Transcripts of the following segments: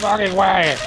fucking way!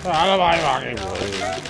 Out of my fucking way.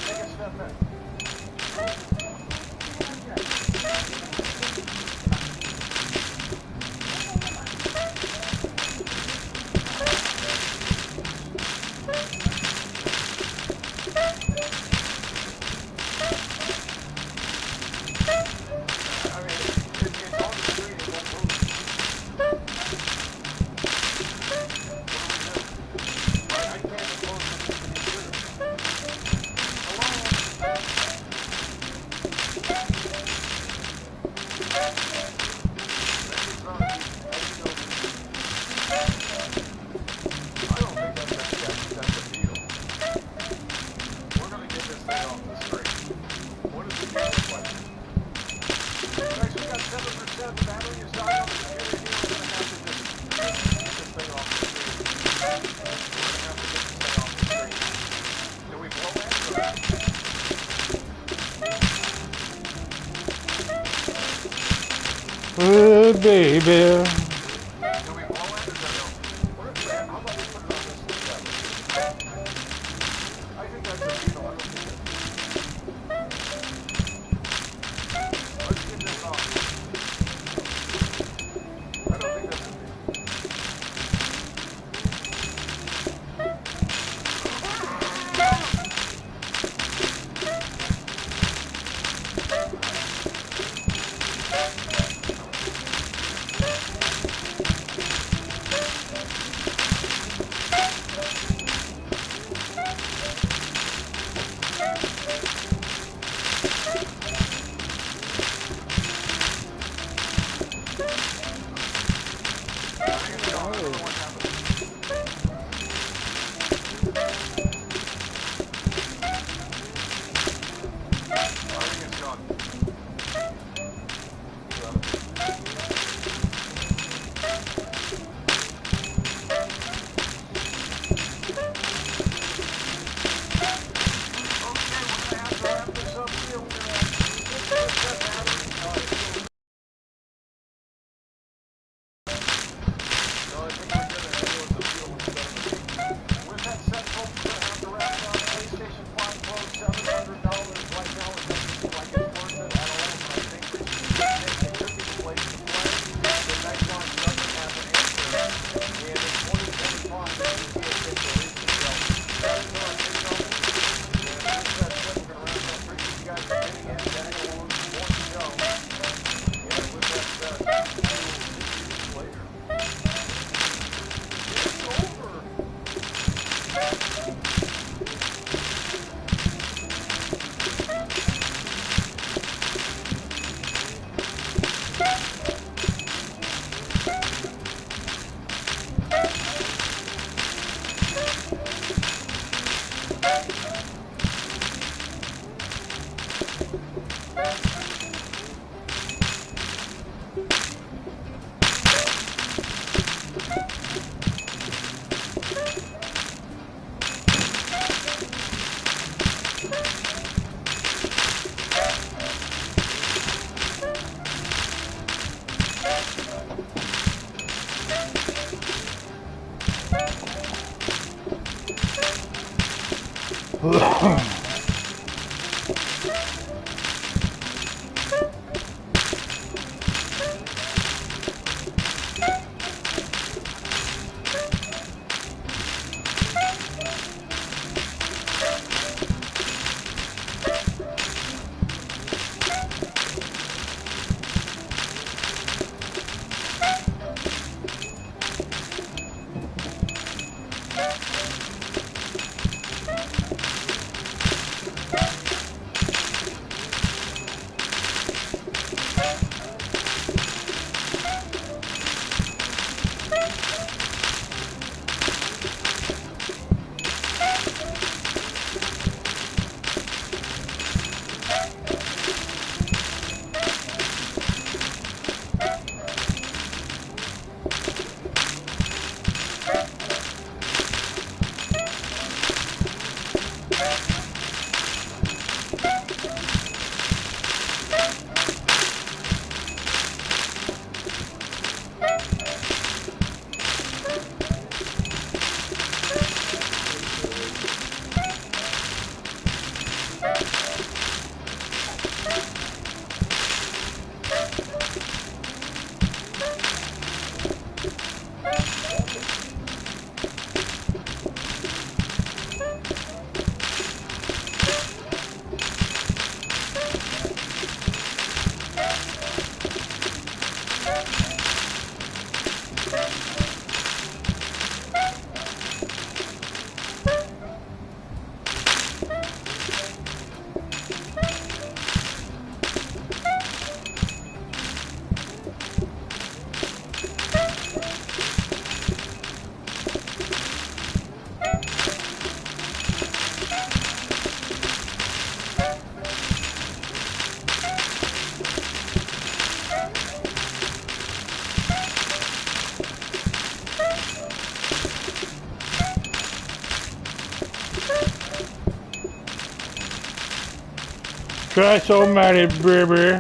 Baby. Try so many, baby.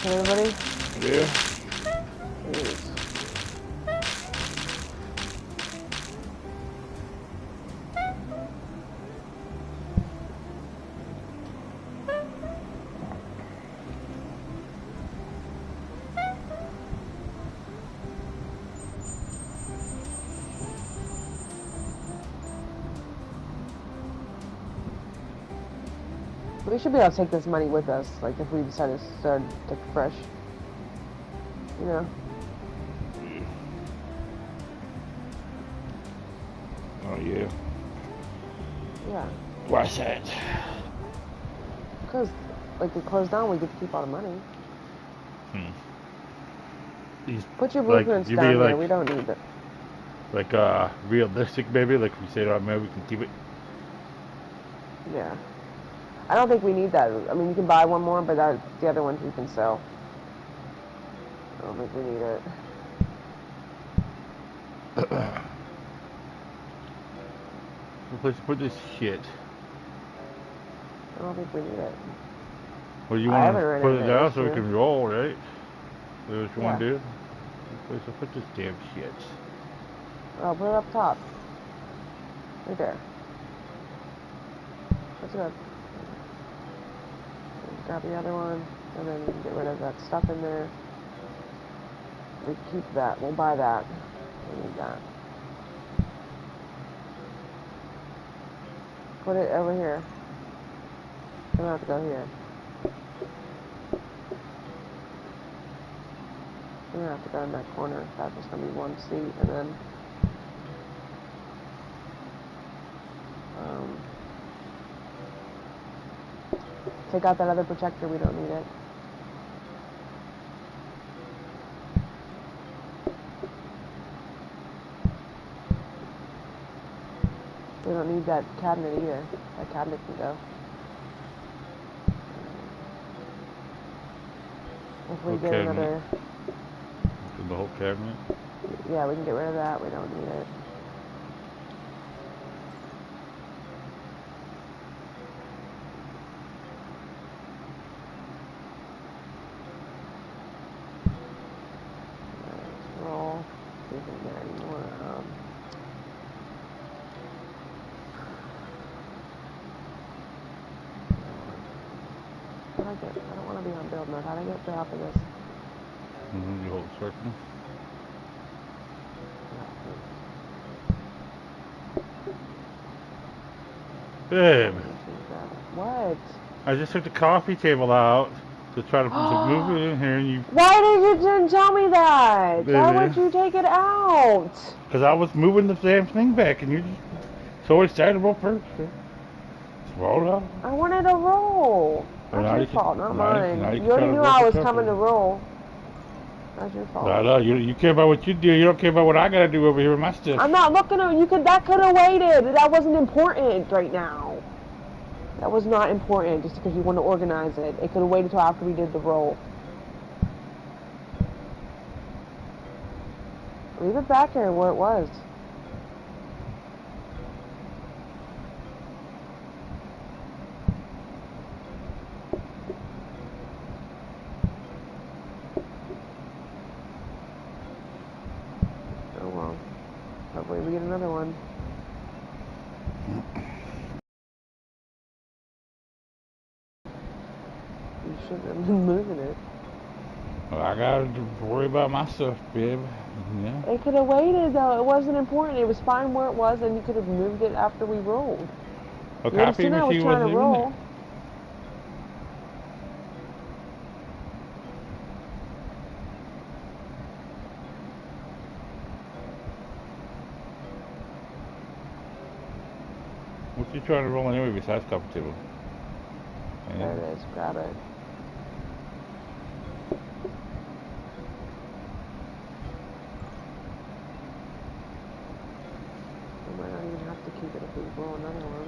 Everybody? Yeah. Jeez. We should be able to take this money with us, like if we decide to start to fresh. You know? Oh, yeah. Yeah. Why's that? Because, like, we close down, we get to keep all the money. Put your blueprints you down mean here, like, we don't need it. like, realistic, maybe? Like, we say, oh, man, we can keep it. Yeah. I don't think we need that. I mean, you can buy one more, but the other ones you can sell. I don't think we need it. What place to put this shit? I don't think we need it. Well, you I want haven't to run put into it down so we issue. can roll, right? That's what you want Yeah. to do? What place to put this damn shit? Oh, put it up top. Right there. That's good. Grab the other one, and then you can get rid of that stuff in there. We keep that. We'll buy that. We need that. Put it over here. You don't have to go here. You don't have to go in that corner. That's just going to be one seat, and then take out that other protector. We don't need it. We don't need that cabinet either. That cabinet can go. If we get another... The whole cabinet? Yeah, we can get rid of that. We don't need it. Let's roll. See if we can get any more. How do I get? I don't want to be on build mode. How do I get to off of this? You hold circle. Babe. What? I just took the coffee table out to try to move it in here, and you... Why didn't tell me that? Baby. Why would you take it out? Because I was moving the damn thing back, and you just... So excited about first. Just roll it out. I wanted to roll. That's your fault, not mine. You already knew I was coming to roll. That's your fault. No, you care about what you do. You don't care about what I gotta do over here with my stuff. I'm not looking at you. That could have waited. That wasn't important right now. That was not important just because you want to organize it. It could have waited till after we did the roll. Leave it back here where it was. Oh well. Hopefully we get another one. You shouldn't have been moving it. Well, I gotta worry about my stuff, babe. Yeah. It could have waited though. It wasn't important. It was fine where it was, and you could have moved it after we rolled. A coffee machine I was trying to roll. What you trying to roll anyway besides coffee table? There it is. Grab it. We might not even have to keep it if we roll another one.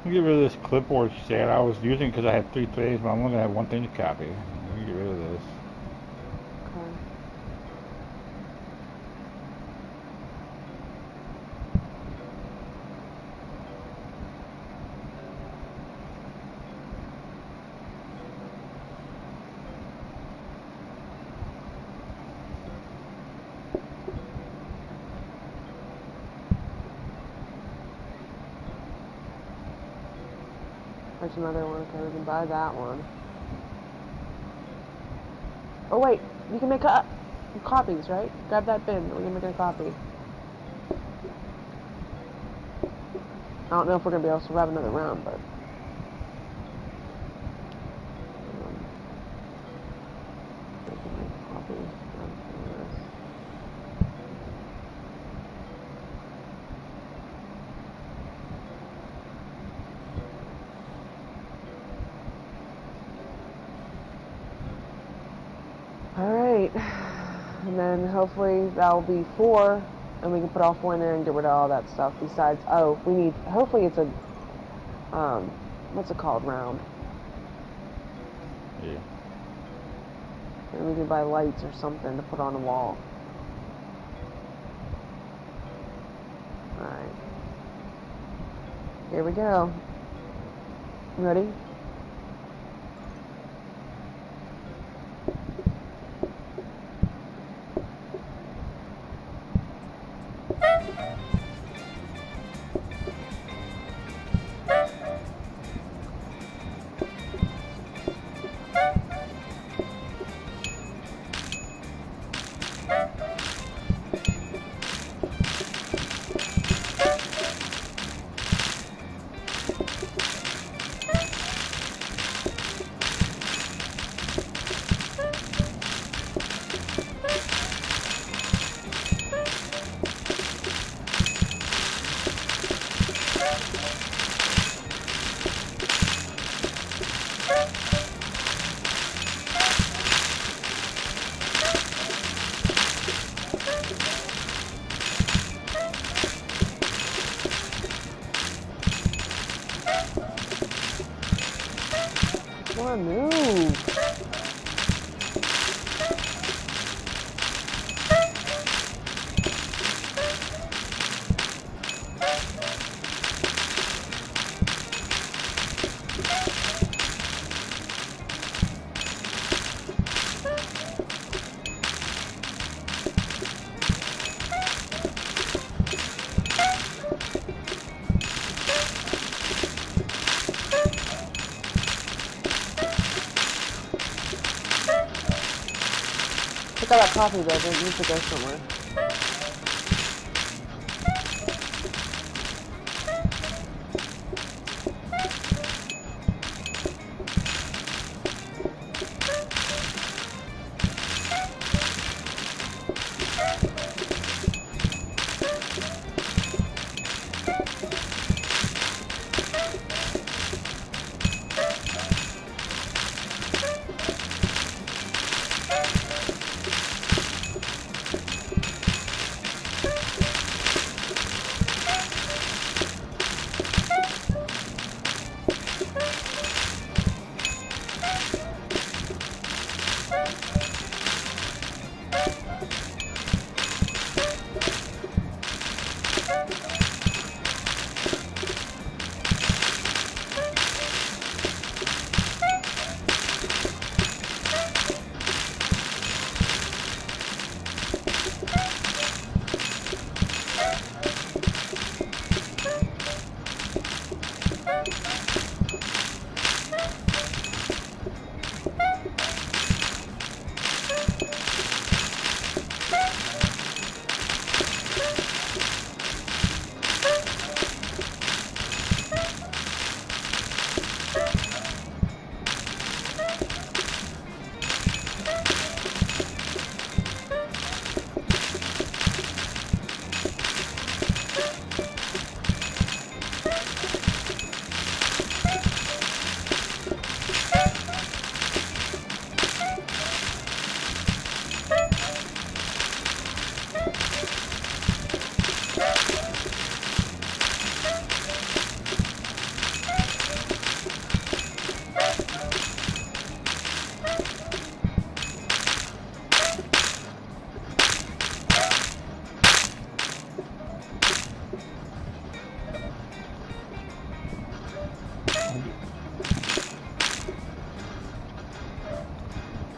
I'll get rid of this clipboard stand I was using because I had 3 things, but I'm only gonna have one thing to copy. Let me get rid of this. Okay. There's another one, okay, we can buy that one. Oh wait, you can make copies, right? Grab that bin, we can make a copy. I don't know if we're going to be able to survive another round, but... we can make copies of this. Alright, and then hopefully that'll be 4, and we can put all 4 in there and get rid of all that stuff. Besides, oh, we need, hopefully it's a, what's it called, round. Yeah. And we can buy lights or something to put on the wall. Alright. Here we go. Ready? on, move. Look at that coffee though, it needs to go somewhere.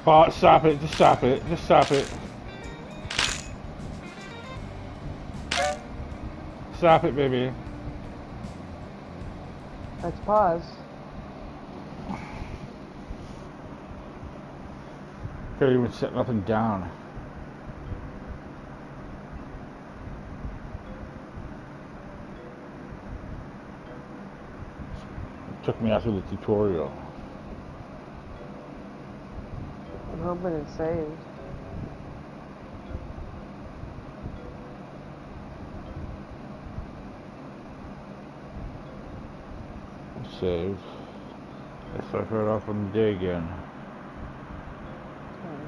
Oh, stop it, just stop it, just stop it. Stop it, baby. Let's pause. Can't even set nothing down. Took me after the tutorial. I'm hoping it's saved. Save. Let's start right off on the day again. Okay.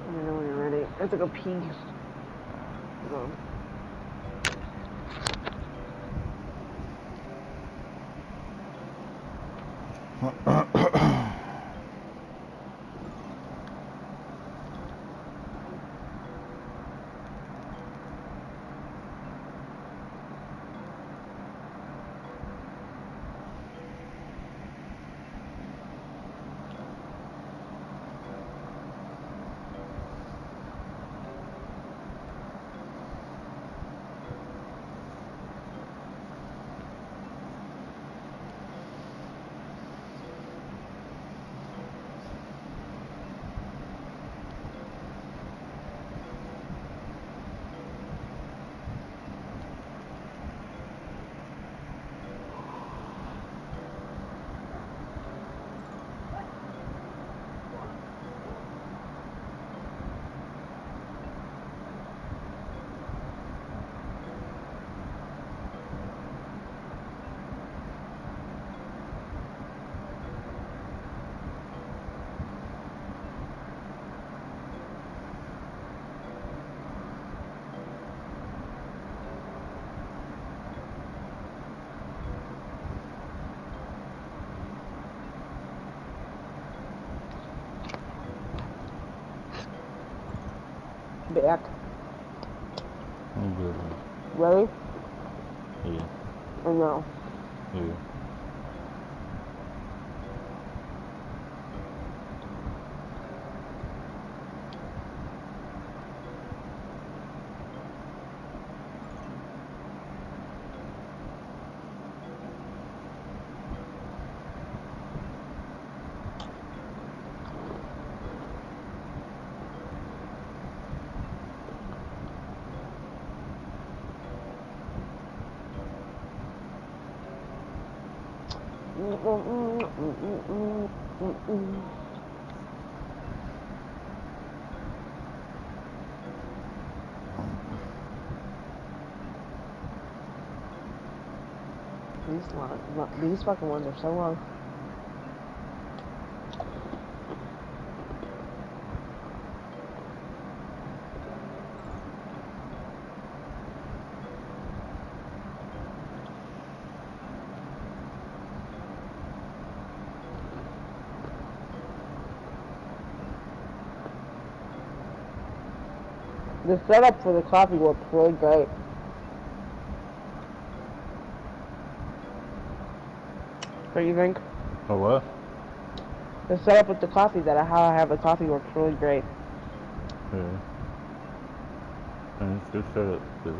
Let me know when you're ready. I have to go pee. Hold on. Back. I'm good. Ready? Yeah. Or no? Yeah. These fucking ones are so long. The setup for the coffee works really great. What do you think? Oh, what? The setup with the coffee, how I have the coffee works really great. Yeah. And it's good setup, too.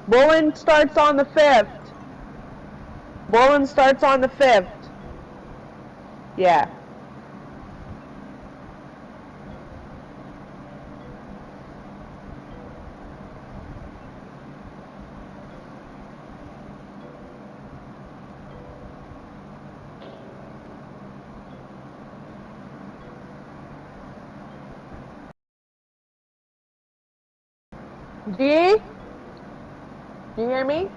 Bowling starts on the 5th. Bowling starts on the 5th. Yeah. G? Do you hear me?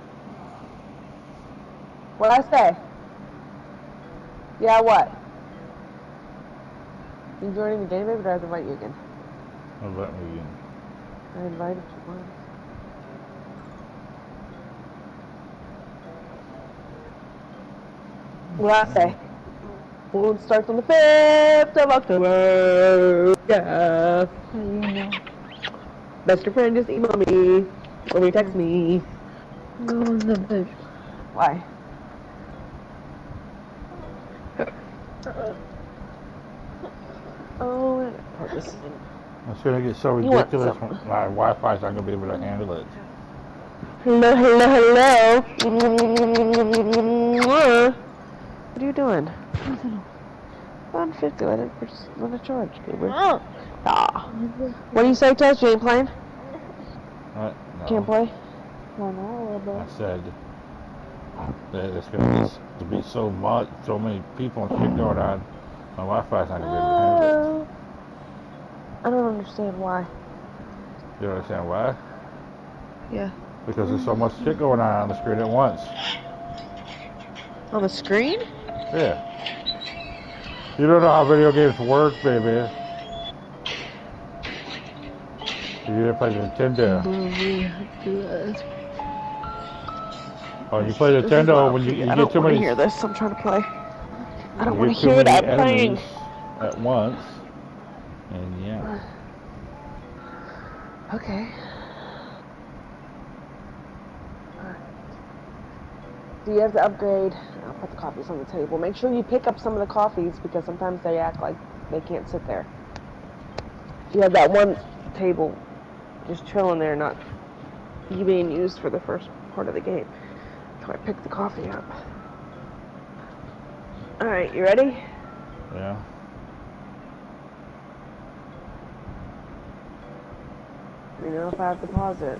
What'd I say? Yeah, what? You joining the game, baby, or do I have to invite you again? Invite me again. I invited you once. What'd I say? Balloon starts on the 5th of October. Yeah. How do you know? Best friend just email me. Or me text me. Go in the bush. Why? Oh, plug this in. It's going to get so You want ridiculous some? when my Wi-Fi's not going to be able to handle it. Hello, hello, hello. What are you doing? 150. Let it charge, baby. Oh. Ah. What do you say, Tess? You ain't playing? No. Can't play? Why not a little bit? I said that it's going to be so much, so many people and shit going on. My Wi-Fi's not going to be able to handle it. I don't understand why. You understand why? Yeah. Because there's so much shit going on the screen at once. On the screen? Yeah. You don't know how video games work, baby. You didn't play Nintendo. Oh, you play Nintendo when you I get don't too want to many. hear this. I'm trying to play. I don't You want get to too hear many that I'm playing. enemies at once, and yeah. Okay. So you have to upgrade. I'll put the coffees on the table. Make sure you pick up some of the coffees because sometimes they act like they can't sit there. You have that one table just chilling there, not being used for the first part of the game. So I picked the coffee up. Alright, you ready? Yeah. Let me know if I have to pause it.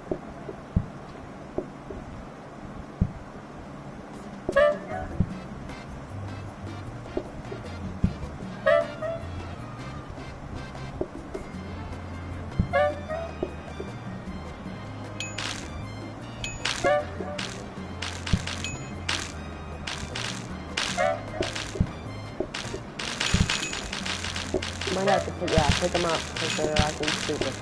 Might have to pick them up because they're acting stupid.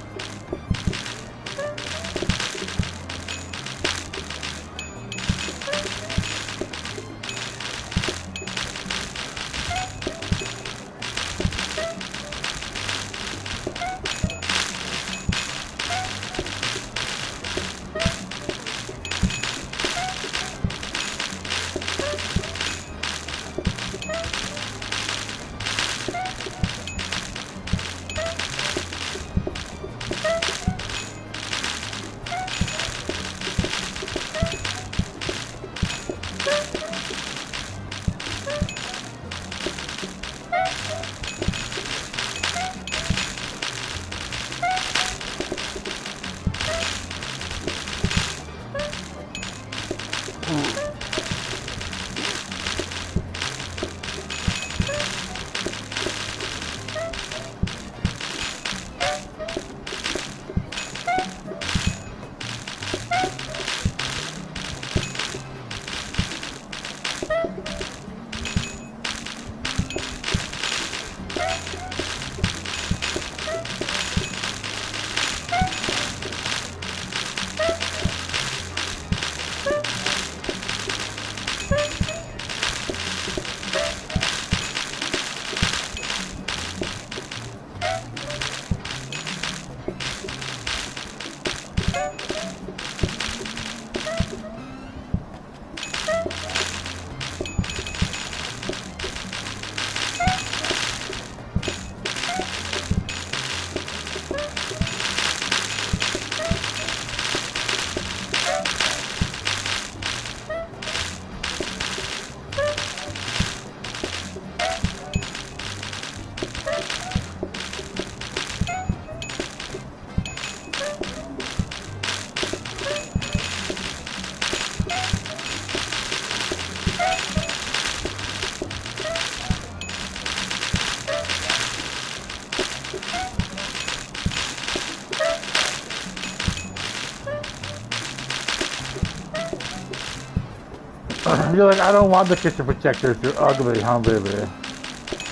You're like, I don't want the kitchen protectors. You're ugly, huh, baby?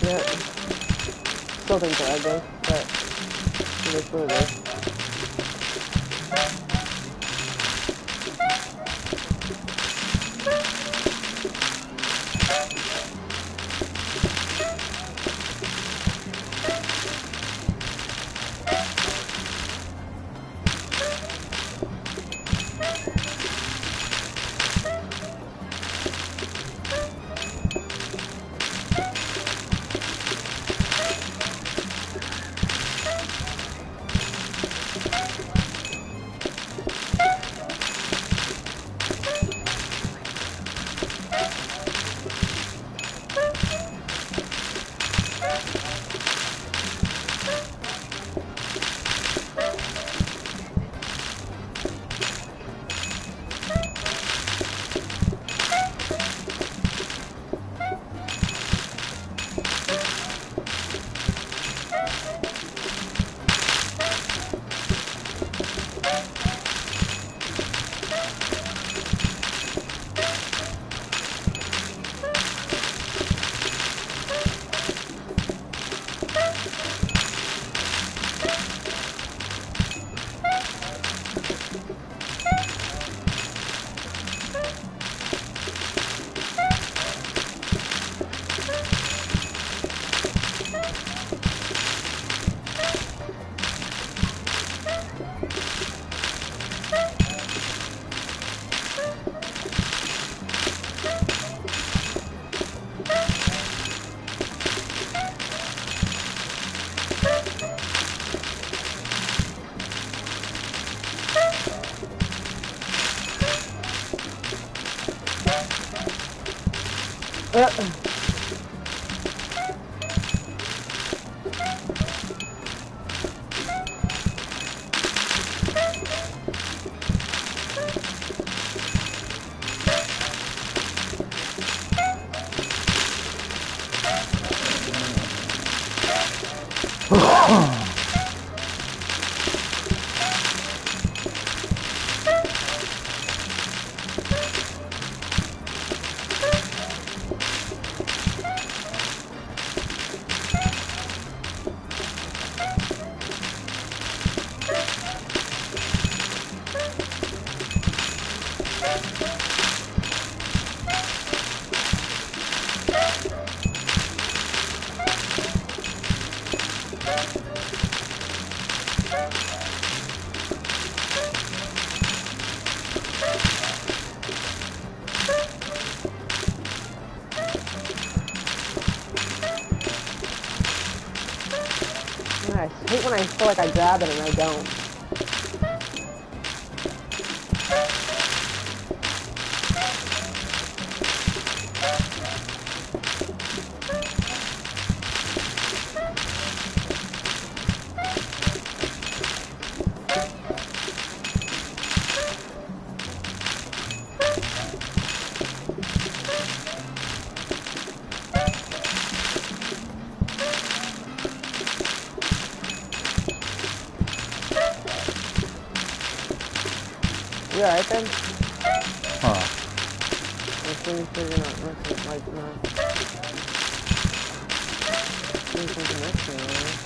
Yeah. Still think they're ugly, but it is what it is. I hate when I feel like I grab it and I don't. You alright then? Huh. I think you're not like not. Something extra,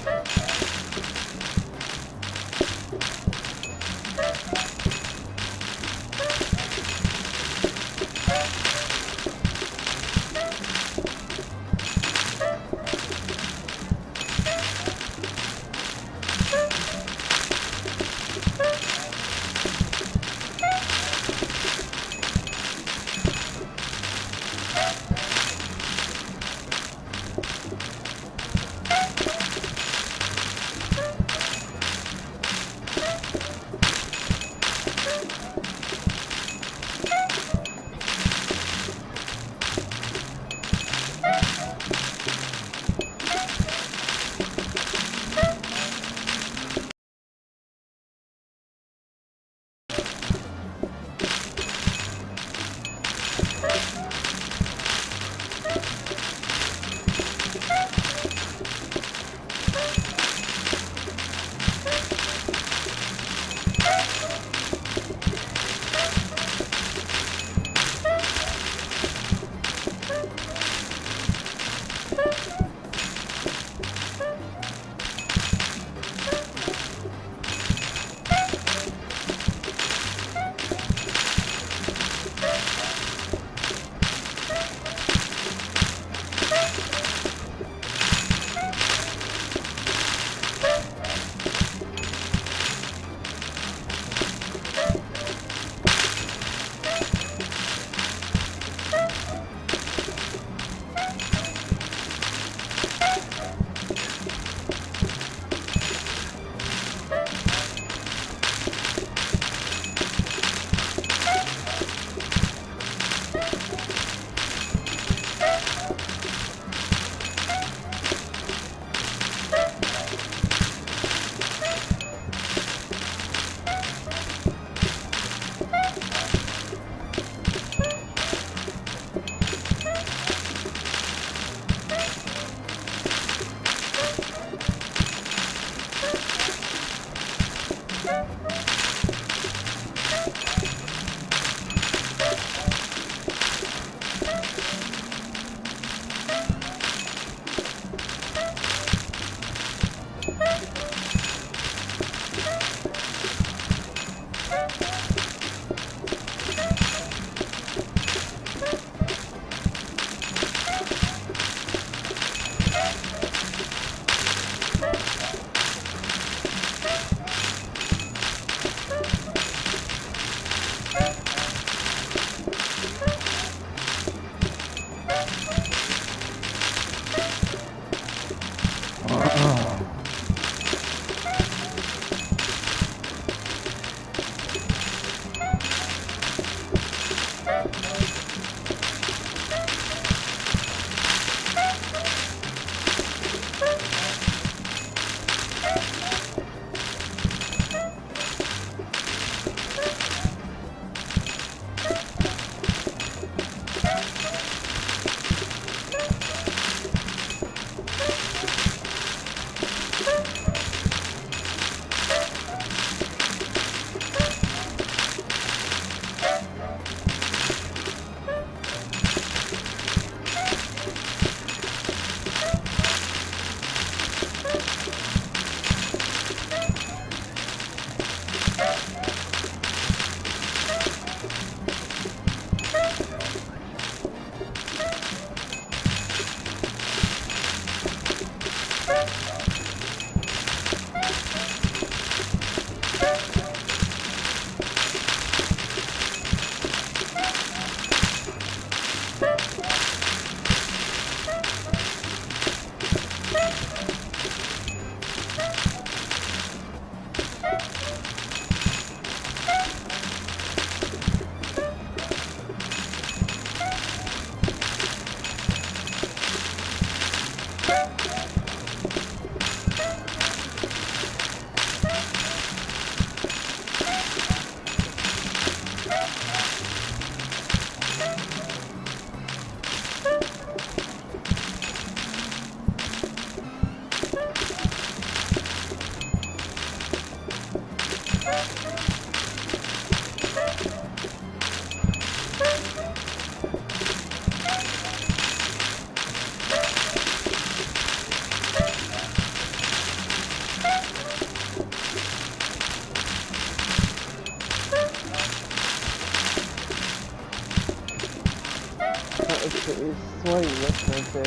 What are you listening to?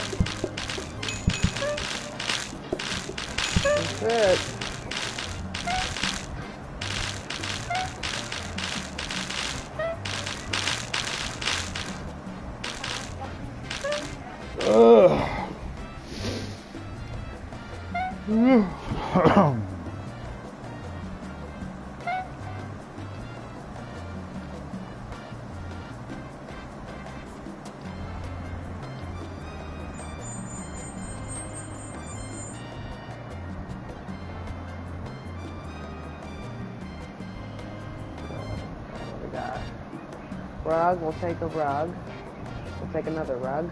That's it. What we got? Rug, we'll take a rug. We'll take another rug.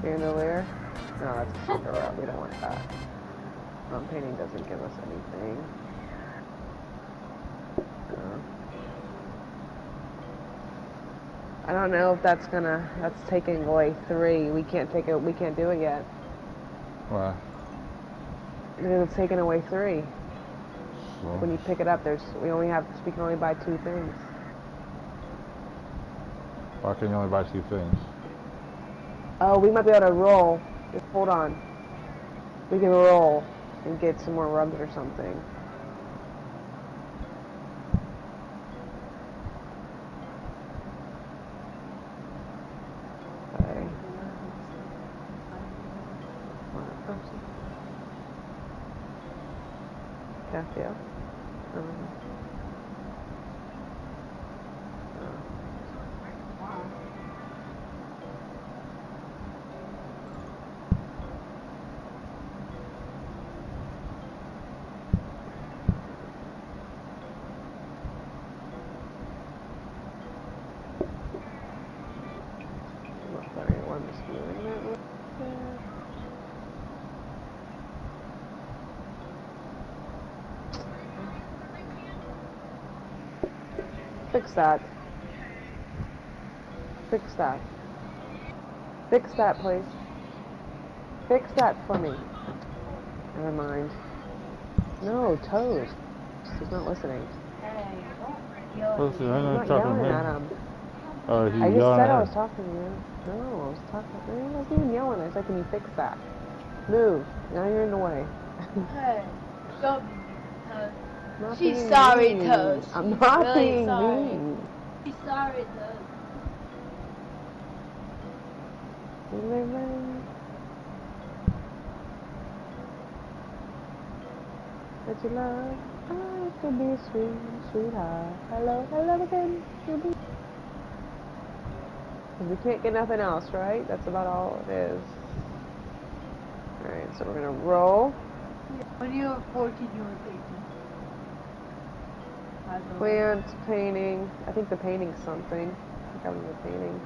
Chandelier? No, that's a silver rug. We don't want that. Painting doesn't give us anything. I don't know if that's taking away 3. We can't take it. We can't do it yet. Why? Because it's taking away 3. So, When you pick it up, we can only buy 2 things. why can you only buy 2 things? Oh, we might be able to roll. Just hold on. We can roll and get some more rugs or something. Okay. Yeah. Fix that. Fix that. Fix that, please. Fix that for me. Never mind. No, Toad. He's not listening. Listen, I'm I'm not not talking yelling to at him. him. Oh, he's I just yelling said at I her. was talking to you. No, I was talking. I wasn't even yelling. I said, can you fix that? Move. Now you're in the way. Hey, don't be Toast. Not She's being sorry, mean. Toast. I'm She's not really being sorry. mean. She's sorry, Toast. That you love, I could be sweet, sweetheart. Hello, hello again. Because we can't get nothing else, right? That's about all it is. Alright, so we're gonna roll. When you were 14, you were 18. Plants, painting. I think the painting's something. I think I was the painting.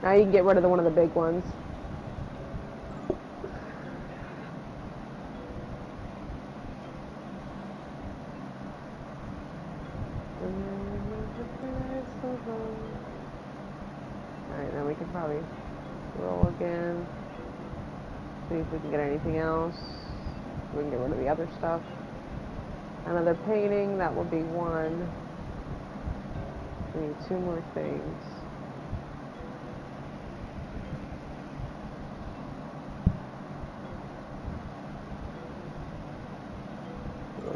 Now you can get rid of one of the big ones. Alright, then we can probably roll again. See if we can get anything else. We can get rid of the other stuff. Another painting, that will be 1. We need 2 more things.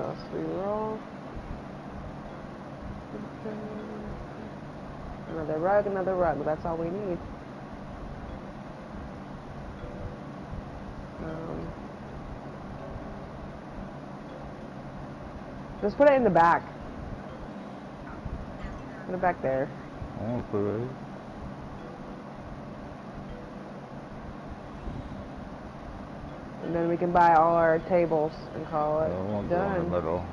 else? Reroll. Another rug, another rug. That's all we need. Just put it in the back. Put it back there. I won't put it. And then we can buy all our tables and call I it won't go in the done. middle.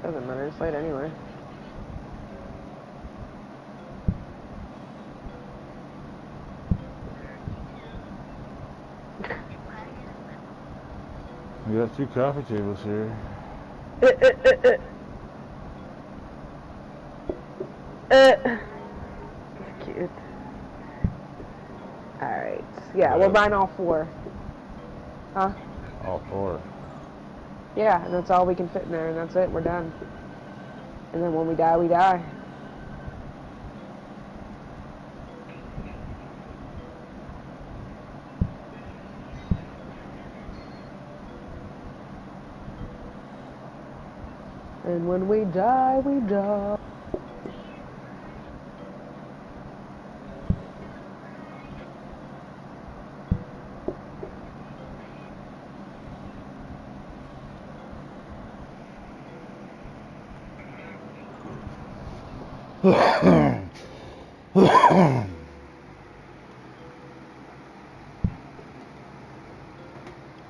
Doesn't matter, it's late anyway. We got 2 coffee tables here. Cute. Alright. Yeah, we're buying all 4. Huh? All 4. Yeah, and that's all we can fit in there, and that's it, we're done. And then when we die, we die. And when we die, we die.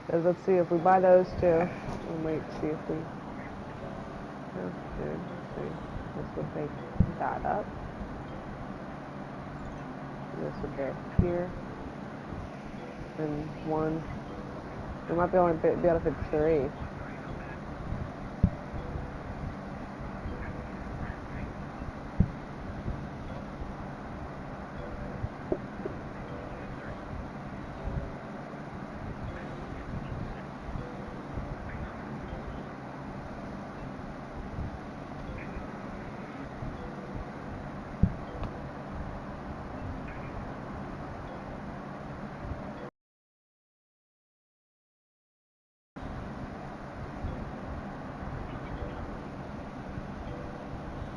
Because let's see if we buy those 2. We'll wait to see if we... Let's see. This would make that up. This would go here. And 1. We might be able to fit 3.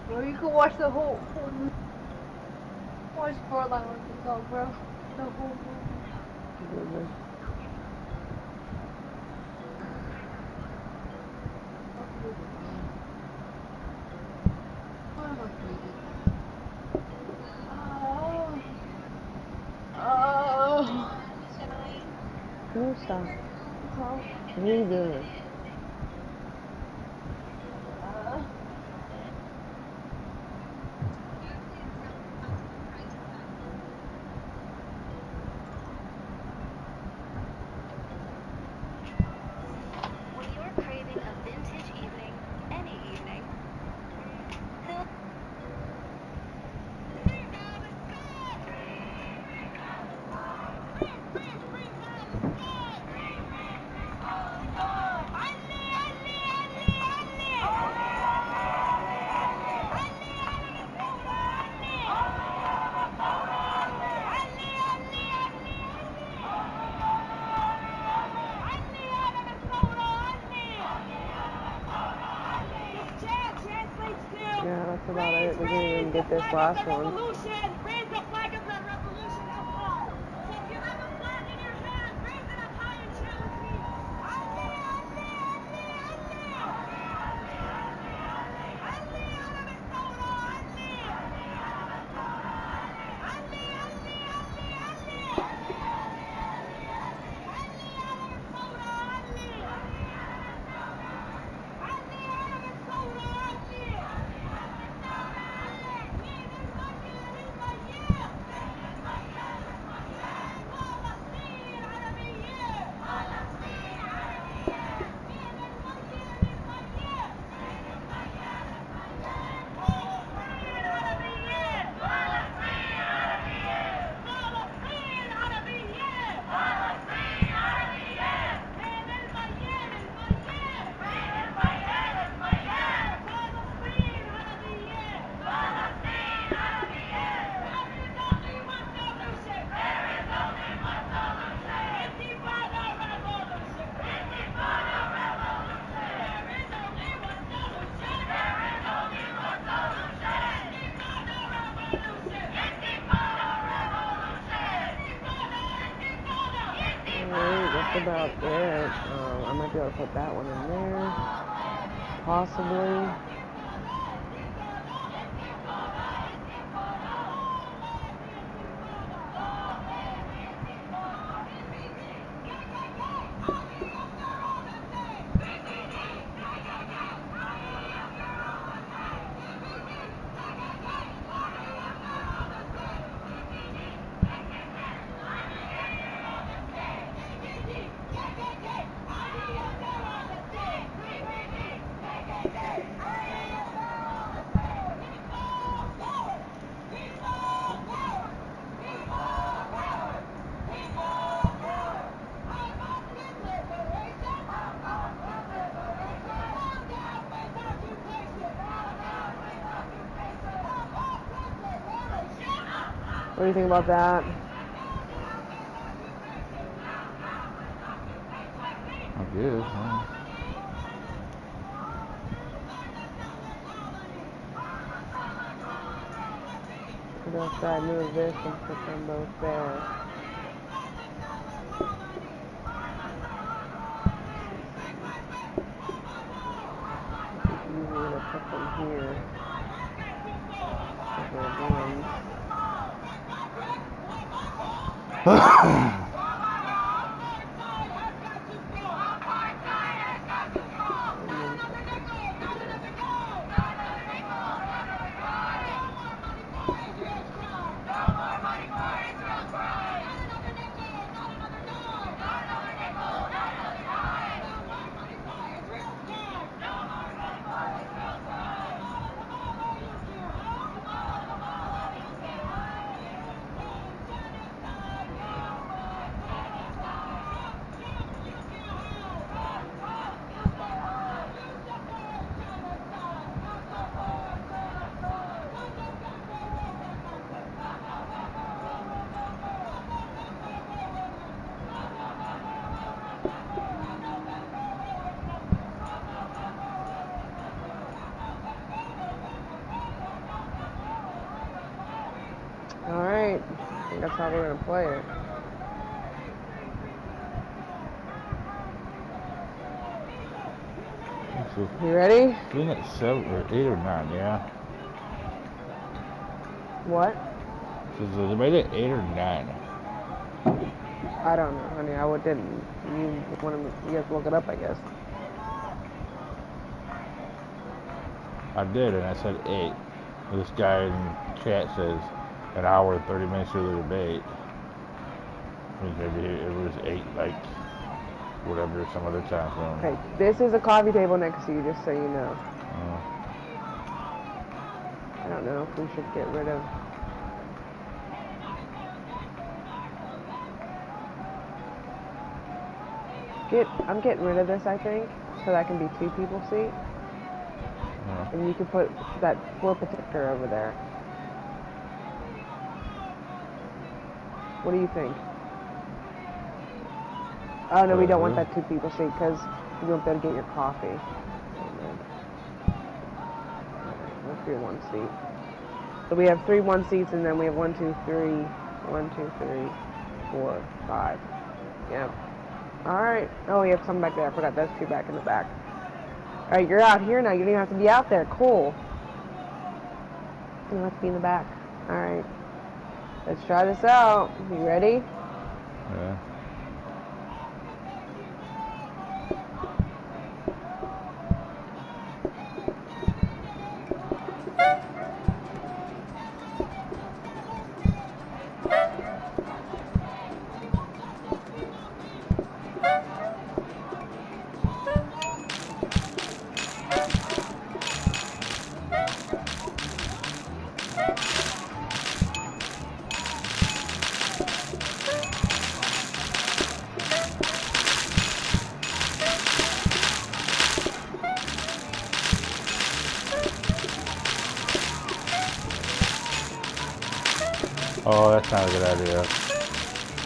Bro, you can watch the whole movie. Watch Coraline with the dog, bro. The whole movie. No, stop. What are you doing? When you're craving a vintage evening, any evening, Yeah, that's about it. We didn't even get this last one. about it. I might be able to put that one in there. Possibly. What do you think about that? I guess. Huh? What else I move this and put them both there? It's easier to put them here. They're ones. Alright, I think that's how we're going to play it. So, You ready? I think it's 7 or 8 or 9, yeah. What? So they made it 8 or 9. I don't know, honey. I didn't. You have to look it up, I guess. I did, and I said 8. This guy in chat says an hour and 30 minutes of the debate. I mean, maybe it was 8, like, whatever, some other time zone. Okay, this is a coffee table next to you, just so you know. I don't know if we should get rid of... I'm getting rid of this, I think, so that can be 2 people's seat. And you can put that floor protector over there. What do you think? Oh, no, we don't want that 2 people's seat because you won't be able to get your coffee. Let's do 1 seat. So we have 3 1 seats, and then we have 1, 2, 3, 1, 2, 3, 4, 5. Yep. Alright. Oh, we have some back there. I forgot those 2 back in the back. Alright, you're out here now. You don't even have to be out there. Cool. You don't have to be in the back. Alright. Let's try this out. You ready? Yeah. Oh, that's not a good idea.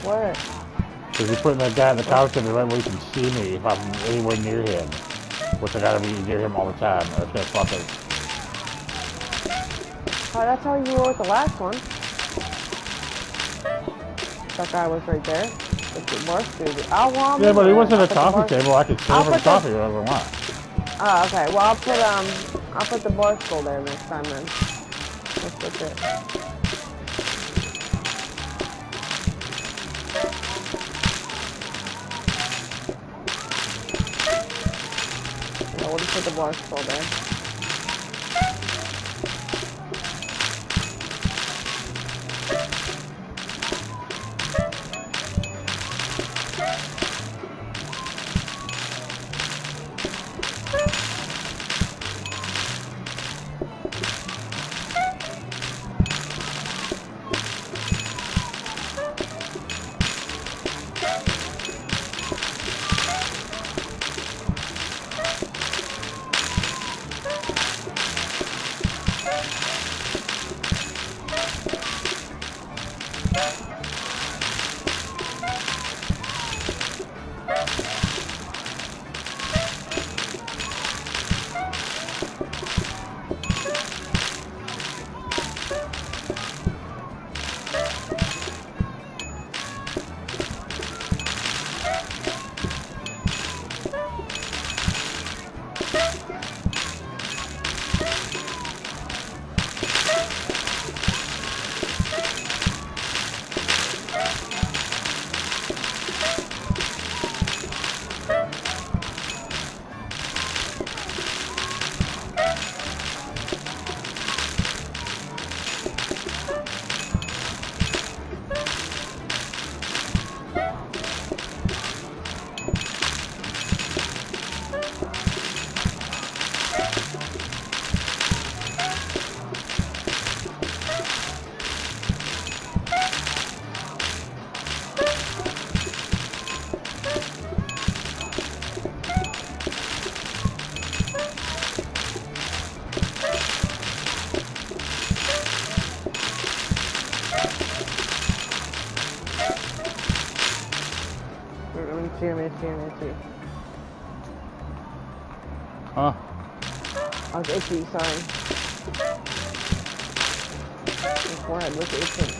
What? Because you're putting that guy in the couch and right where you can see me if I'm anywhere near him. Which I gotta be near him all the time. That's gonna fuck it. Oh, that's how you were with the last one. That guy was right there. It's a bar stool. Oh, well, I'm Yeah, but it moving wasn't I'll a put the coffee bar- table. I could stand I'll over the put the- coffee wherever I want. Oh, okay. Well, I'll put the bar stool there next time then. We'll switch it. Yeah, we'll just put the bar stool there. Let me see. Huh? I was itchy, sorry. My forehead was itching.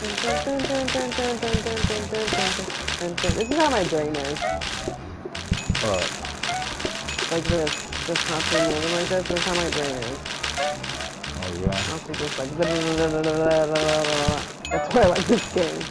This is how my brain is. But Like this. Just constantly moving like this. This is how my brain is. oh yeah. Also just like. That's why I like this game.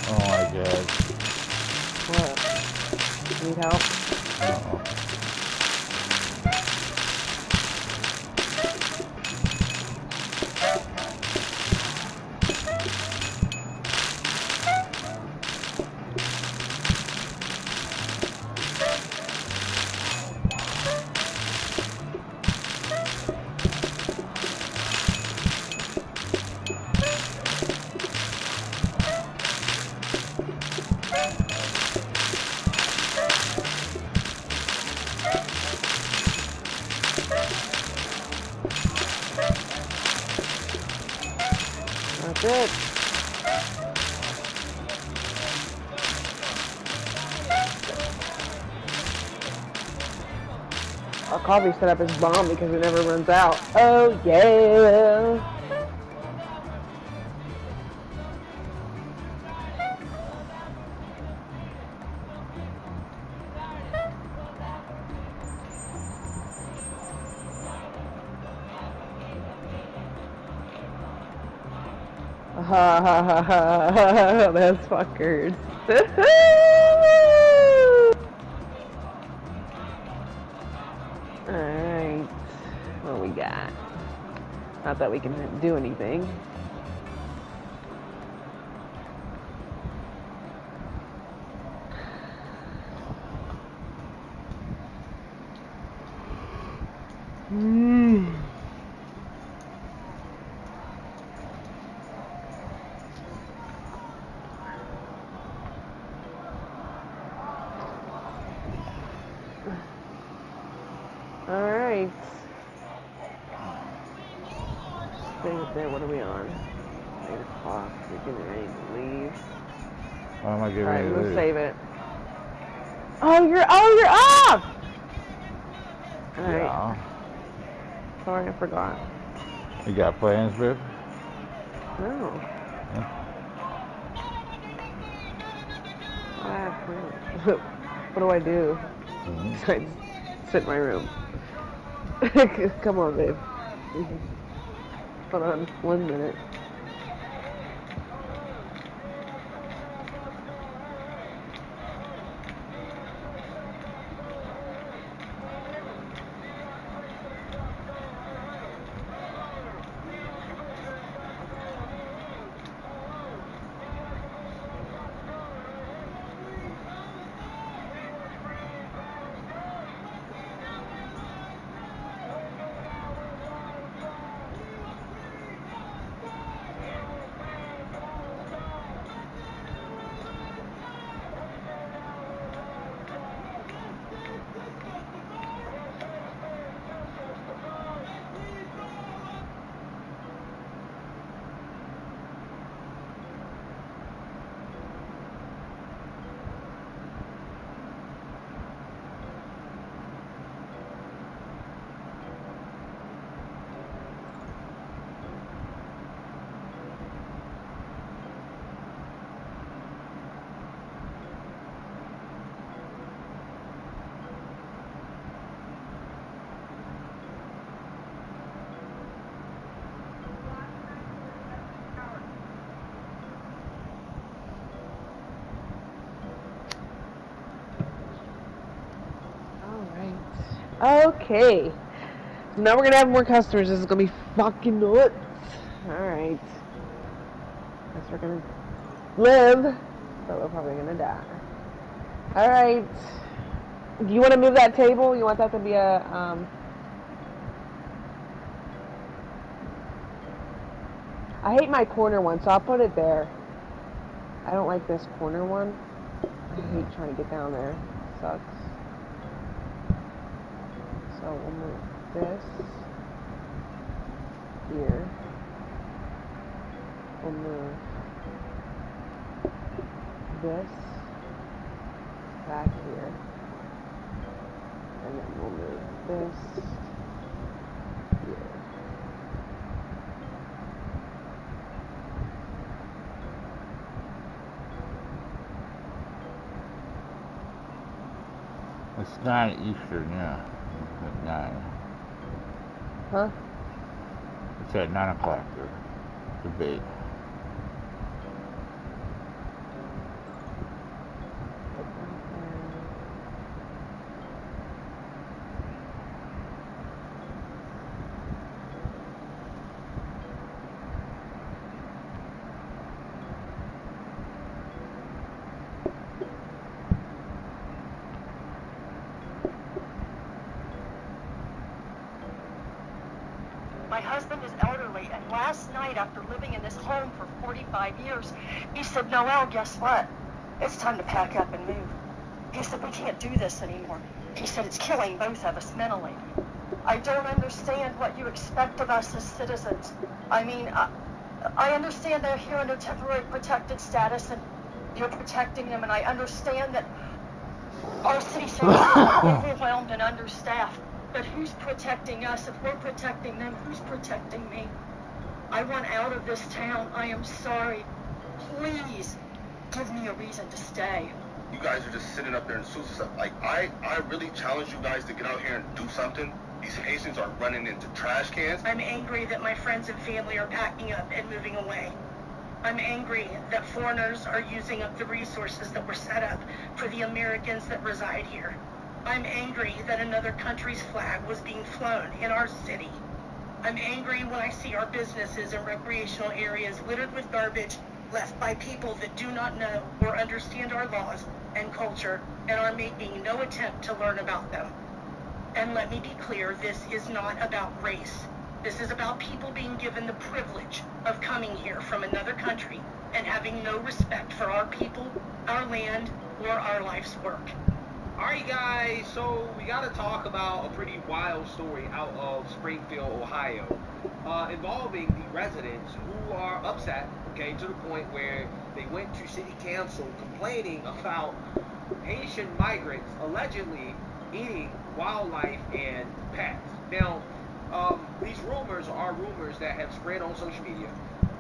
Oh my god. What? Need help? Uh-oh. That's it. Our coffee set up is bomb because it never runs out. Oh yeah. Ha ha ha ha. That's fuckers. Alright. What we got? Not that we can do anything. Alright. Stay with there. What are we on? 8 o'clock. We're getting ready to leave. Why am I getting Alright, ready to we'll leave? save it. Oh, you're off! Alright. Yeah. Sorry, I forgot. You got plans, babe? No. Yeah. I have plans. What do I do? Mhm. Besides sit in my room. Come on, babe. Hold on 1 minute. Okay. So now we're gonna have more customers. This is gonna be fucking nuts. Alright. Guess we're gonna live, but we're probably gonna die. Alright. Do you want to move that table? You want that to be a, I hate my corner one, so I'll put it there. I don't like this corner one. I hate trying to get down there. It sucks. So we'll move this here. We'll move this back here. And then we'll move this here. It's 9 Eastern, yeah. It's at 9. Huh? It's at 9 o'clock, the debate. My husband is elderly, and last night, after living in this home for 45 years, he said, Noelle, guess what? It's time to pack up and move. He said, we can't do this anymore. He said, it's killing both of us mentally. I don't understand what you expect of us as citizens. I mean, I understand they're here under temporary protected status, and you're protecting them, and I understand that our city services are overwhelmed and understaffed. But who's protecting us? If we're protecting them, who's protecting me? I want out of this town. I am sorry. Please give me a reason to stay. You guys are just sitting up there and suits stuff. Like, I really challenge you guys to get out here and do something. These Haitians are running into trash cans. I'm angry that my friends and family are packing up and moving away. I'm angry that foreigners are using up the resources that were set up for the Americans that reside here. I'm angry that another country's flag was being flown in our city. I'm angry when I see our businesses and recreational areas littered with garbage left by people that do not know or understand our laws and culture and are making no attempt to learn about them. And let me be clear, this is not about race. This is about people being given the privilege of coming here from another country and having no respect for our people, our land, or our life's work. Alright guys, so we gotta talk about a pretty wild story out of Springfield, Ohio, involving the residents who are upset, okay, to the point where they went to city council complaining about Haitian migrants allegedly eating wildlife and pets. Now, these rumors are rumors that have spread on social media,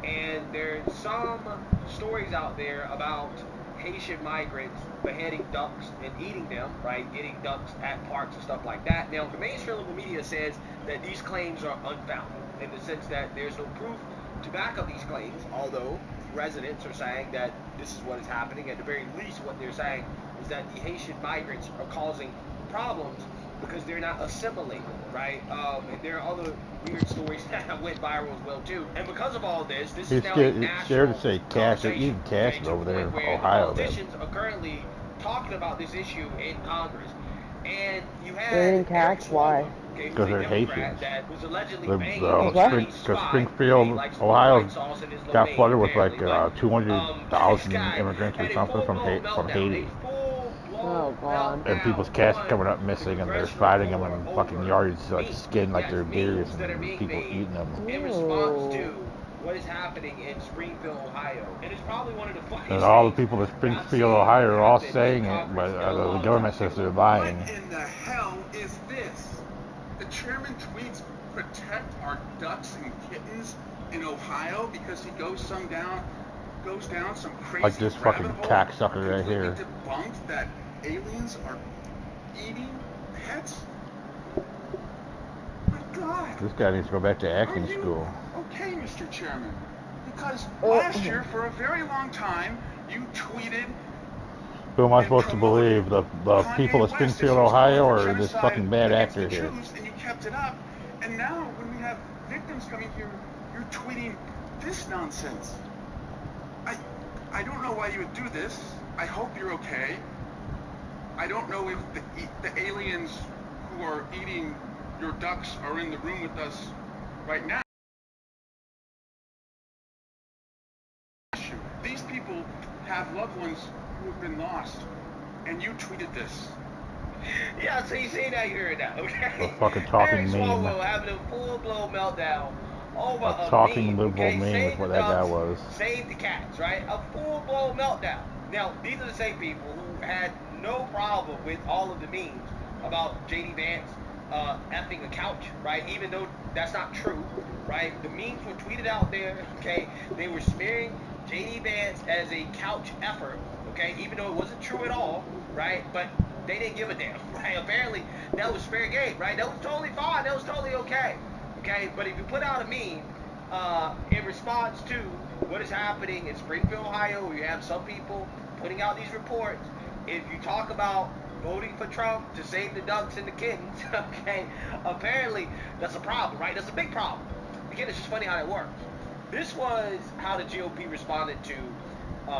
and there's some stories out there about Haitian migrants beheading ducks and eating them, right? Getting ducks at parks and stuff like that. Now, the mainstream local media says that these claims are unfounded, in the sense that there's no proof to back up these claims, although residents are saying that this is what is happening. At the very least, what they're saying is that the Haitian migrants are causing problems because they're not assimilating, right? And there are other weird stories that went viral as well too. And because of all this, this is now a It's fair national to say cash. They're eating cash to over the there point in where Ohio. the politicians are currently talking about this issue in Congress. And you They're had eating cash? Why? Because they're Haitians. that was allegedly Because Springfield, Ohio got flooded with like 200,000 immigrants or something from Haiti. Oh, God. And people's cats coming up missing, and they're finding them in fucking yards, like skinned like they're deers, and people eating them. In response to what is happening in Springfield, Ohio. And it's probably one of the funniest And all the things people in Springfield, Ohio are all saying it, but the government says they're lying. What in the hell is this? The chairman tweets, protect our ducks and kittens in Ohio because he goes down some crazy Like this fucking rabbit hole, cocksucker right completely here. debunked that aliens are eating pets? My God. This guy needs to go back to acting Are you school. okay, Mr. Chairman? Because last year, for a very long time, you tweeted Who am I and supposed to believe? promoted The Kanye people of West as he Springfield, was calling Ohio, for or this genocide fucking bad against actor the here? Jews, and you kept it up. And now, when we have victims coming here, you're tweeting this nonsense. I don't know why you would do this. I hope you're okay. I don't know if the aliens who are eating your ducks are in the room with us right now. These people have loved ones who have been lost, and you tweeted this. Yeah, so you see that here now, okay? A fucking talking Eric meme. Swalwell having a full-blown meltdown over A a talking meme, liberal okay? meme is Save what the that guy ducks, was. save the cats, right? A full-blown meltdown. Now, these are the same people who had no problem with all of the memes about J.D. Vance effing a couch, right? Even though that's not true, right? The memes were tweeted out there, okay? They were smearing J.D. Vance as a couch effer, okay? Even though it wasn't true at all, right? But they didn't give a damn, right? Apparently, that was fair game, right? That was totally fine. That was totally okay, okay? But if you put out a meme in response to what is happening in Springfield, Ohio, where you have some people putting out these reports, if you talk about voting for Trump to save the ducks and the kittens, okay, apparently that's a problem, right? That's a big problem. Again, it's just funny how that works. This was how the GOP responded to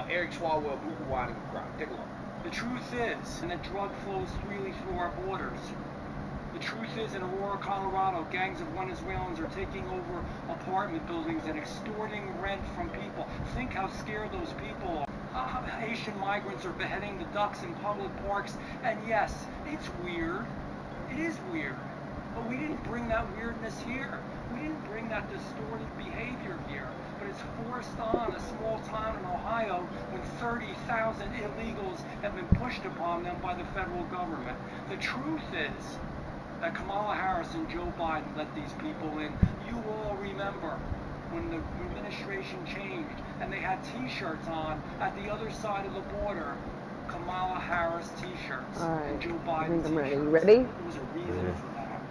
Eric Swalwell boo-hoo-whining the crowd. Take a look. The truth is, and the drug flows freely through our borders. The truth is, in Aurora, Colorado, gangs of Venezuelans are taking over apartment buildings and extorting rent from people. Think how scared those people are. Haitian migrants are beheading the ducks in public parks. And yes, it's weird. It is weird. But we didn't bring that weirdness here. We didn't bring that distorted behavior here. But it's forced on a small town in Ohio when 30,000 illegals have been pushed upon them by the federal government. The truth is that Kamala Harris and Joe Biden let these people in. You all remember when the administration changed and they had t-shirts on at the other side of the border. Kamala Harris t-shirts and Joe Biden I'm ready. t-shirts. You ready? There was a reason for that.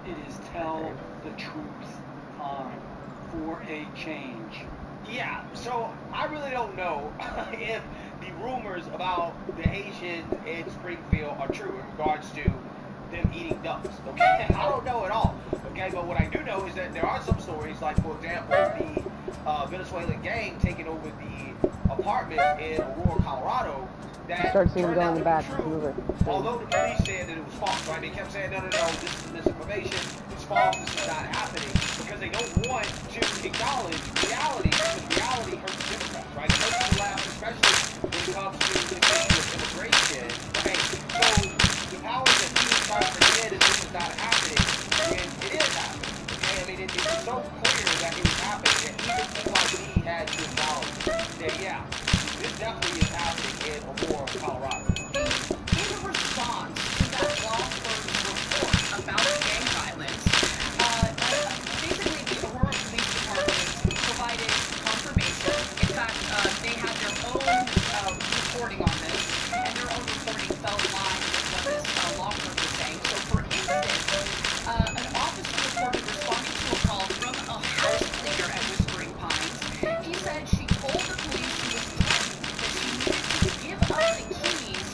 It is tell the troops time for a change. Yeah, so I really don't know if the rumors about the Haitians in Springfield are true in regards to them eating ducks, okay? I don't know at all, okay? But what I do know is that there are some stories, like, for example, the Venezuelan gang taking over the apartment in Aurora, Colorado, that Start seeing turned go in out the to back. be true, Move it. although the police said that it was false, right? They kept saying, no, this is misinformation, it's false, this is not happening, because they don't want to acknowledge reality, because reality hurts the Democrats, right? It hurts the left, especially when it comes to the issue of immigration, right? So the powers that be try to pretend that this is not happening, and it is happening, okay? I mean, it's so clear that it was happening that even NYC had to acknowledge that, yeah, this definitely is happening in Aurora, Colorado. In response to that Bloomberg report about gang violence, basically the Aurora Police Department provided confirmation. In fact, they had their own reporting on this, and their own reporting fell in line with what this law firm was saying. So, for instance, an officer reported responding to a call from a house cleaner at Whispering Pines. He said she told the police she was threatened that she needed to give up the keys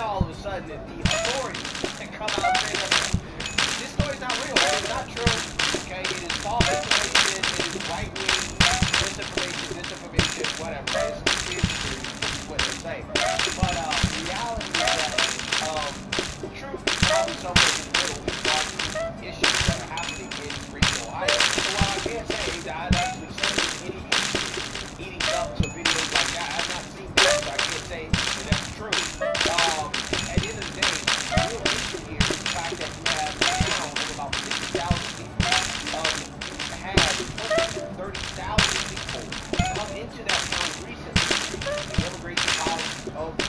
all of a sudden the authorities come out and say that this story's not real. It's not true. Okay, it is false information. It is right-wing disinformation, whatever. It's conspiracy theory. This is what they're saying. But the reality is that truth is probably somewhere in the middle as far as issues that are happening in Springfield, Ohio. So while I can't say that I've actually seen any eating up to videos like that, I've not seen that, so I can't say that that's true. At the end of the day, the real issue here is the fact that you have a town of about 50,000 people. You had 30,000 people come into that town recently, the immigration policy of the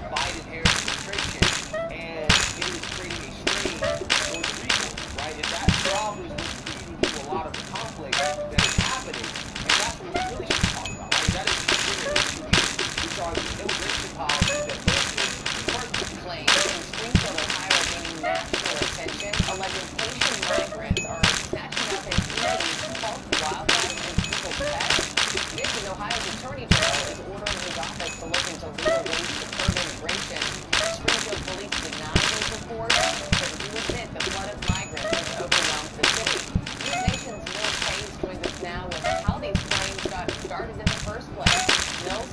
Biden-Harris administration, and it is creating a strain on the region, right? And that probably is what's leading to a lot of the conflict that is happening, and that's what we really should talk about, right? That is the bigger issue here, which are the immigration policies that benefit persons. Claims in Springfield, Ohio are gaining national attention, alleging Haitian migrants are snatching up and eating bulk wildlife and people's pets. Michigan, Ohio's Attorney General is ordering his office to look into legal ways to curb immigration. Springfield police deny those reports, but do admit the flood of migrants has overwhelmed the city. News Nation's Mills Hayes joins us now with how these claims got started in the first place. Mills?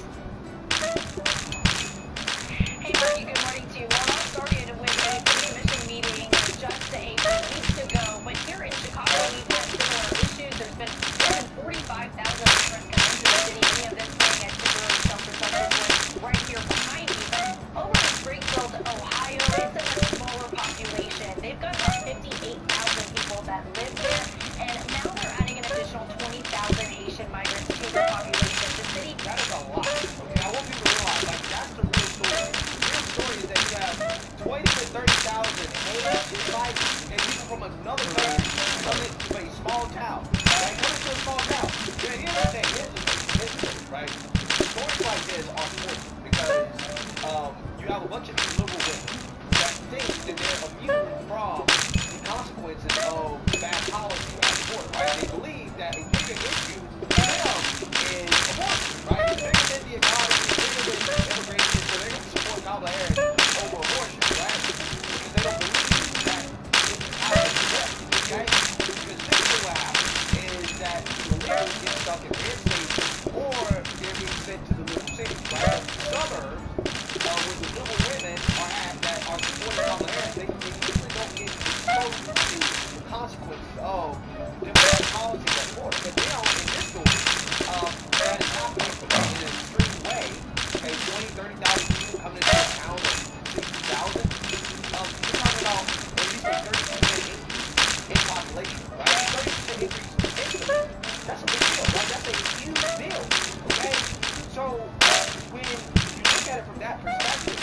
Hey Marky, good morning to you. Well, it all started with a city commission meeting just a few weeks ago, but here in Chicago we've had similar issues. There's been more than 45,000 migrants come into the city, many of them staying at temporary shelters like this one right here behind me. But over in Springfield, Ohio, it's a much smaller population. They've got about 58,000 people that live there, and now they're adding an additional 20,000 Haitian migrants to their population. The city... That is a lot, okay? I want people to realize, like, that's the real story. The real story is that you have 20 to 30,000 Haitian migrants, and people from another country coming to a small town, right? Coming to a small town. Yeah, here's the thing, right? Stories like this are important because you have a bunch of these liberal women that think that they're immune from the consequences of bad policy at the border, right? They believe that a bigger issue for them is abortion, right? It's bigger than the economy, it's bigger than immigration, so they're going to support Kamala Harris over abortion, right? Because they don't believe that it's out of the death, okay? Because typically what happens is that the illegals get stuck in red states or they're being sent to the liberal cities, right? The suburbs, where the liberal women are at that are supporting Kamala Harris, they usually don't get exposed to the consequences of Democratic policy at the border. But now, in this story, that is happening in an extreme way. Okay, 20, 30,000 people coming into a town of 60,000. You're talking about at least a 30% increase in population, right? 30% increase instantly. That's a big deal, right? That's a huge deal, okay? So, when you look at it from that perspective,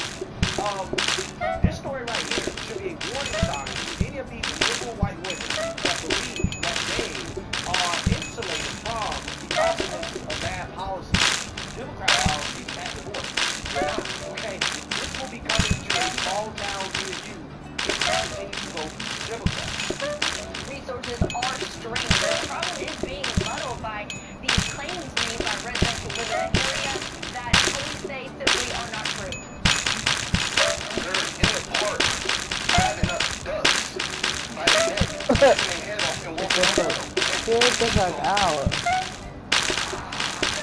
this story right here should be a warning sign to any of these liberal white women that believe that they are insulated from the consequences of bad policy, Democrat policies at the border. They're not, okay? This will be coming to a small town near you if you continue to vote Democrat. Resources are strained. The problem is being muddled by these claims made by residents who live in the area that police say simply are not true. They're in the park having up ducks by the neck, taking their head off and walking around. Get the fuck out.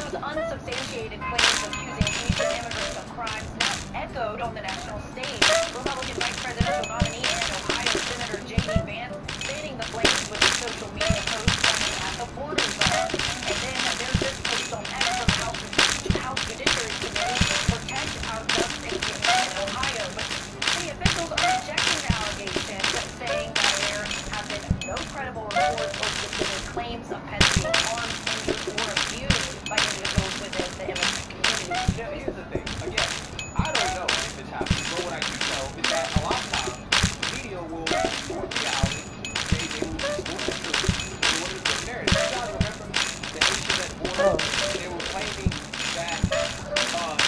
Those unsubstantiated claims accusing Haitian immigrants of crimes now echoed on the national stage. Republican Vice Presidential nominee and Ohio Senator J.D. Vance fanning the flames with a social media post saying at the border zone. And then there's this post on X from the House Judiciary Committee to protect our ducks and chickens in Ohio. But city officials are rejecting the allegations, saying that there have been no credible reports or specific claims of pets being harmed, injured, or abused by individuals within the immigrant community. Yeah, here's the thing. Again, I don't know if it's happening, but what I do know is that a lot of times the media will distort reality. They will distort the truth. And what is the narrative? You guys remember the Haitians at the border? They were claiming that the border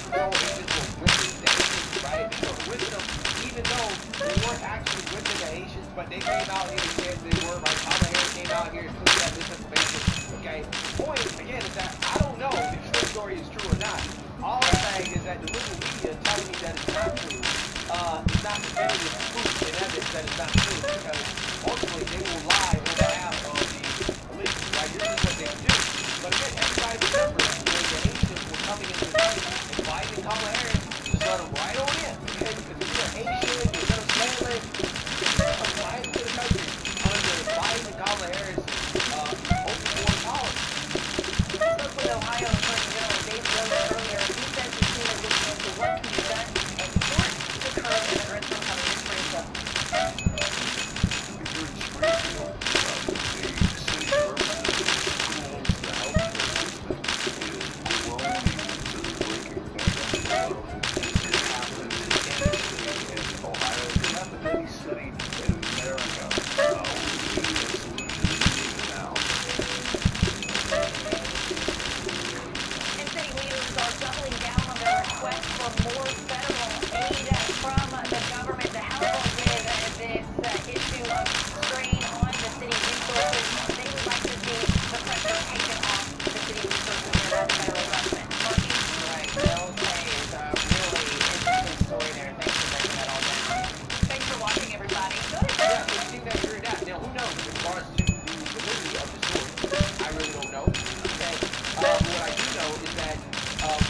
patrol agents were whipping the Haitians, right? They were whipping them, even though they weren't actually whipping the Haitians, but they came out here and said they were, right? Kamala Harris came out here and put that misinformation, okay? Point, again, is that I don't know if this story is true or not. All I'm saying is that the liberal media telling me that it's not actually is not definitive proof and evidence that it's not true, because ultimately they will lie on behalf of the police, right? This is what they do. But again, everybody remembers when the Haitians were coming into the country and Biden and Kamala Harris just let them right on in, okay? Because if you're Haitian, you're Venezuelan, you come right into the country under Biden and Kamala Harris' open border policy. Spoke with Ohio Attorney General Dave Rose earlier. He says his team is looking into what can be done and court to curb immigrants from coming to Springfield. If you're in Springfield, the city services, the schools, the healthcare system is groaning to the breaking point of it happens in any city in Ohio. It happens in any city in America. We need a solution, we need it now. And city leaders are doubling down on their request for more federal aid from the government to help with this issue of strain on the city resources. They would like to see the pressure taken off the city resources here at the federal government. Marky? Right, Bill Pay is a really interesting story there. Thanks for breaking that all down. Thanks for watching, everybody. Go to Yeah, so you think that you're that. Now, who knows? In regards to the validity of the story, I really don't know. Okay. What I do know is that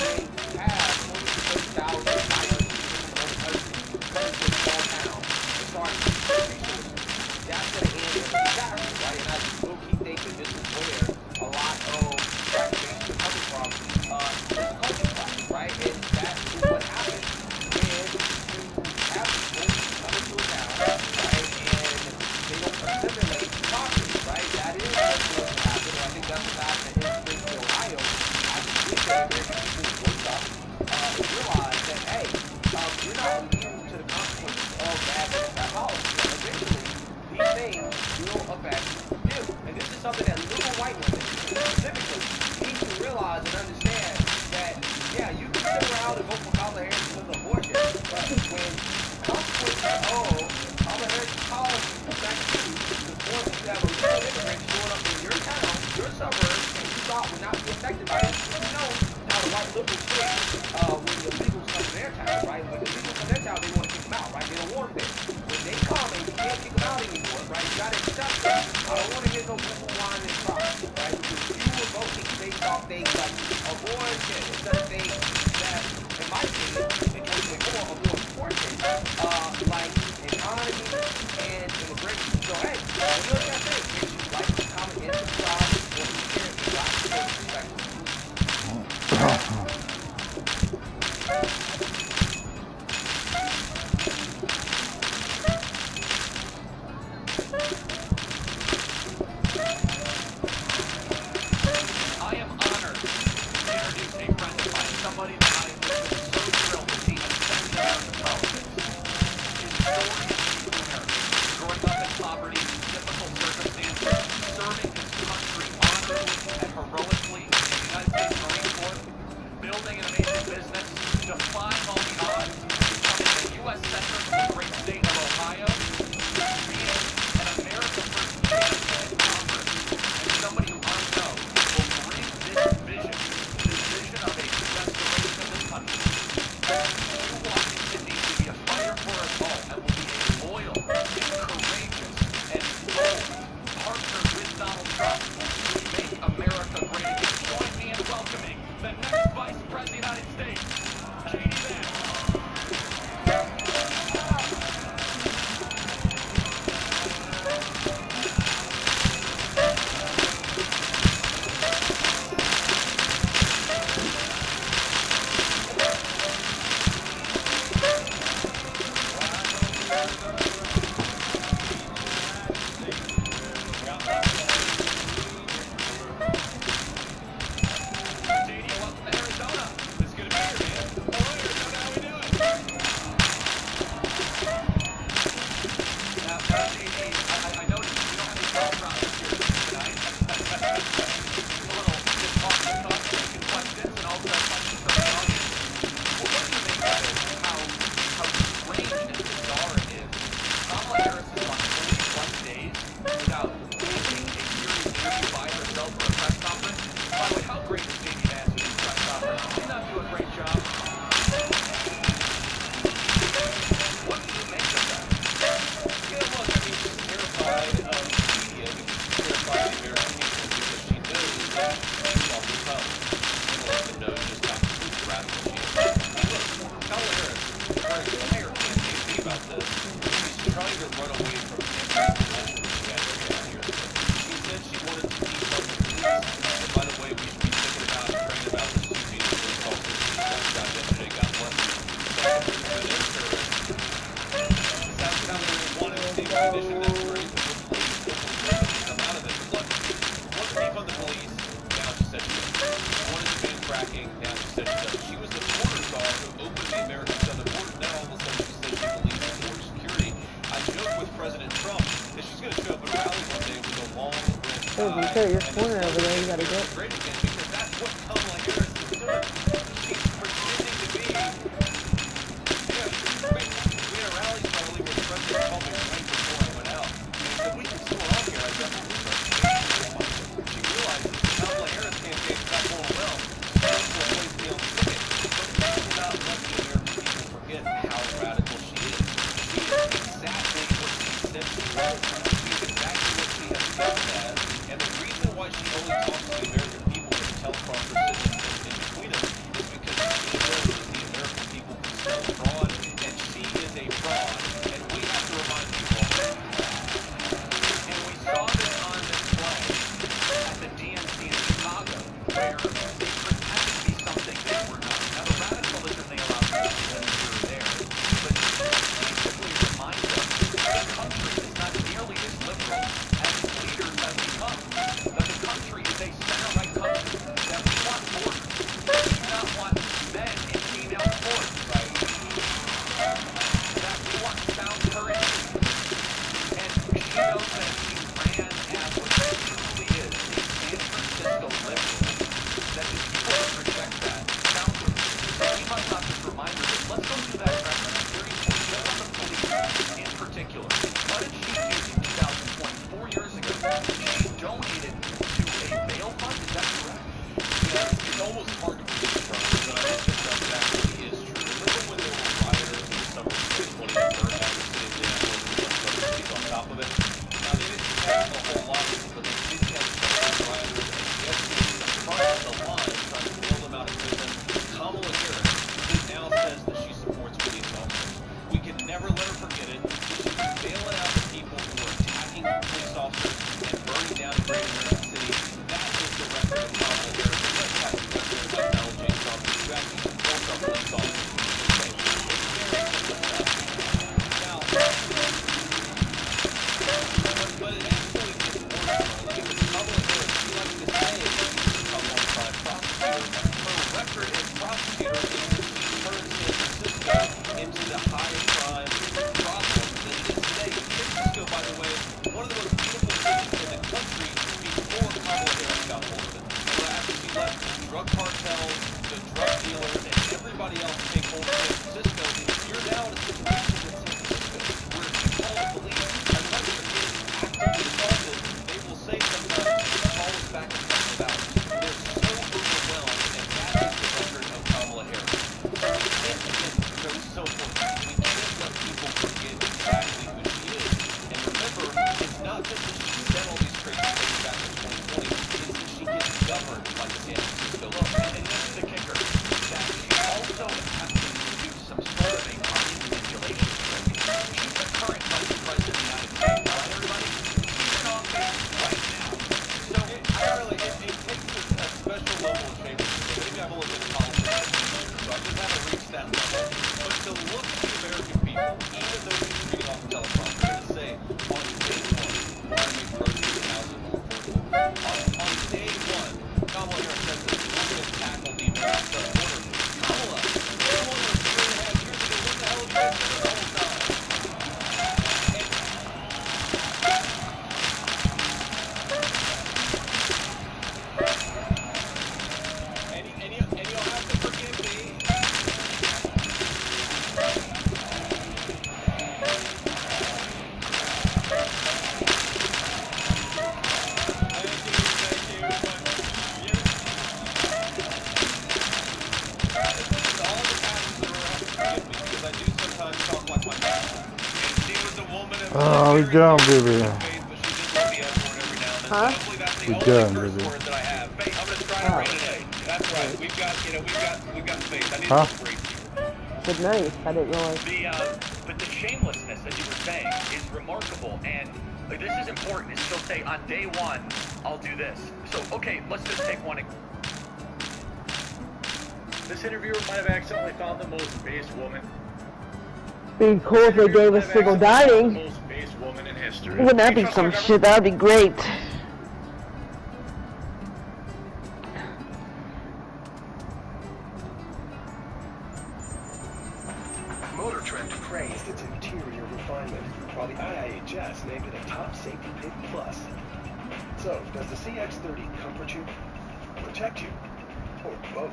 when you have 20 to 30,000 migrants from another country coming to a small town and start using resources, that's going to end in a disaster, right? And I will keep thinking this is where a lot of activations are coming from this culture class, right? And that is what happens when you have people come into a town, right? And they don't assimilate properly, right? That is what's going to happen. And I think that's what happened in Springfield, Ohio. I just wish that American people would wake up and realize that, hey, you're not immune to the consequences of bad Democrat policy. And eventually, these things will affect you. And this is something that little white women, specifically, need to realize and understand that, yeah, you can sit around and vote for Kamala Harris because of abortion, but when consequences of Kamala Harris' policy affect you, to the point where you have illegal immigrants showing up in your town, your suburb, and you thought would not be affected by this, you know how the white liberals think when the illegals come to their town, right? When the illegals come to their town, they want to kick them out, right? They don't want them there. When they come and you can't kick them out anymore, right? You got to accept them. I don't want to hear no people whine and cry, right? Because you were voting based off things like abortion instead of things that, in my opinion, in 2024 are more important, like economy and immigration. So, hey, what do you guys think? Make sure you like, comment, and subscribe. Or you share it. Got to share perspective. I am honored to introduce a friend of mine, someone to run away from every position that she had here. She said she wanted to defund the police. And by the way, we should be thinking about and praying about this two senior police officers who got shot yesterday. God bless them. Secondly, for their service. South Carolina wanted to see recognition. That's great. But with police, hopefully there's something come out of it. But look, she wanted to defund the police. Now she said she doesn't. She wanted to ban fracking. Now she said she doesn't. She was the border czar who opened the American southern border. Now all of a sudden she says she believes in border security. I joke with President Trump that she's going to show up at a rally one day with a long red tie. Hey, you cut your corner over there. You gotta go. Great again, because that's what Kamala Harris is doing. She's pretending to be. Yeah, we had a rally probably where the president called me right before I went out. And he said, we can still on here. I said, she realizes Kamala Harris campaign is not going well. She's going to place me on the ticket. But she cannot let the American people forget how radical she is. She is exactly what she said she was. She's exactly what she has done as. And the reason why she only talks to the American people with a teleprompter sitting in between them is because she knows the American people can smell fraud, and she is a fraud. And we have to remind people. And we saw this on display at the DNC in Chicago, where they pretended to be something they were not. Now, the radicalism they allow to be there, but basically reminds us that the country is not nearly as liberal as its leaders have become. That the country is a center-right country, that we want borders. We do not want men and female sports, right? That we want sound currency. And she knows that she ran as what she truly is, a San Francisco liberal. That the people would reject that. Now, we must not just remind her that let's go through that record experience for just on the police in particular. What did she do in 2020, 4 years ago? She donated to a bail fund, is that correct? Yeah, it's almost hard to believe, Charles, but I think that actually is true. Remember when there were rioters in the summer of 2020 that burned out the city of Minneapolis and a bunch of other cities on top of it? Now, they didn't catch a whole lot of them, but they did catch some of those rioters, and yesterday, in the front of the line, trying to bail them out of prison, Kamala Harris, who now says that she supports police officers. We can never let her forget it. She was bailing out the people who were attacking police officers and burning down a great American city. That is the record of Kamala Harris. And let's have some records like Donald J. Trump, who actually supports our police officers. Okay, it's very simple stuff. Now, but it actually gets worse, because Kamala Harris, she likes to say that she's a top-on-crime prosecutor. Her record as prosecutor is that she turned San Francisco into the high-crime problem that it is today. San Francisco, by the way, one of the most beautiful cities in the country before Kamala Harris got hold of it. So after she left, the drug cartels, the drug dealers, and everybody else take hold of San Francisco, you're now in a situation in San Francisco where if you call the police, unless you're getting actively assaulted, they will say sometimes, call us back in a couple of hours. They're so overwhelmed, and that is the record of Kamala Harris. So we can't, again, so important. We can't let people forget exactly who she is. And remember, it's not just that she said all these crazy things back in 2020, it's that she gets governed like San Francisco law. And this is the kicker, that she also attempted to do some sort of a money manipulation strategy. She's the current vice president of the United States. Everybody, she's in office right now. So it takes a special level of shame. Maybe I'm a little bit of politics, so I just haven't reached that level. But to look at the American people, even though she's reading off the teleprompter, and say, on day one, we're going to make groceries and housing more affordable. On day one, Kamala Harris says that we're going to tackle the American southern border. Kamala, you're one of 3.5 years ago, what the hell have you been doing the whole time? And you'll have to forgive me. Oh, we done, baby. Huh? We done, baby. That's right. We've got space. I need Huh? a break. with knife. I didn't realize. But the shamelessness that you were saying is remarkable, and this is important. Is she'll say on day one, I'll do this. So okay, let's just take one. This interviewer might have accidentally found the most base woman. Be cool if they gave us single dining. The most base woman in history. Wouldn't that be some shit? That would be great. Motor Trend praised its interior refinement, while the IIHS named it a top safety pick plus. So, does the CX-30 comfort you, protect you, or both?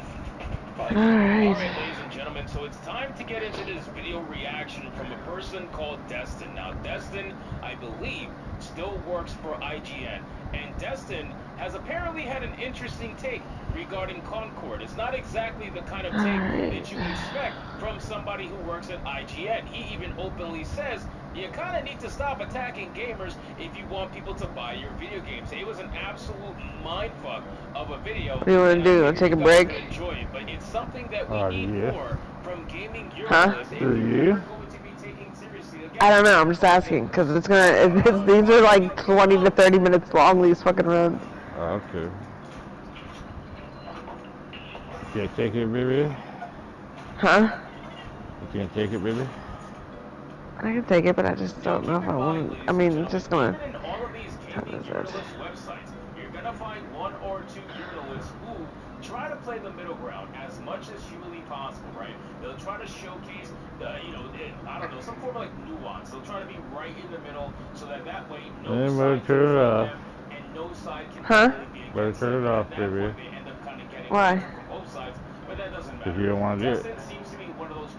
Alright, ladies and gentlemen, so it's time to get into this video reaction from a person called Destin. Now, Destin, I believe, still works for IGN, and Destin has apparently had an interesting take regarding Concord. It's not exactly the kind of take that you expect from somebody who works at IGN. He even openly says, you kind of need to stop attacking gamers if you want people to buy your video games. It was an absolute mindfuck of a video. What do you want to do? Want to take a break? Enjoy it, but it's something that we need more from gaming Huh? Seriously. I don't know. I'm just asking because it's gonna. These are like 20 to 30 minutes long. These fucking runs. Okay. Can't take it, baby. Huh? You can't take it, baby. I can take it, but I just don't know if I want to. I mean, it's just gonna. You're gonna find one or two journalists who try to play the middle ground as much as humanly possible, right? They'll try to showcase the, I don't know, some form of like nuance. They'll try to be right in the middle so that way no side can them and no side can Better turn it off, baby. Why? Both sides, but that doesn't matter. Because you don't want to do it.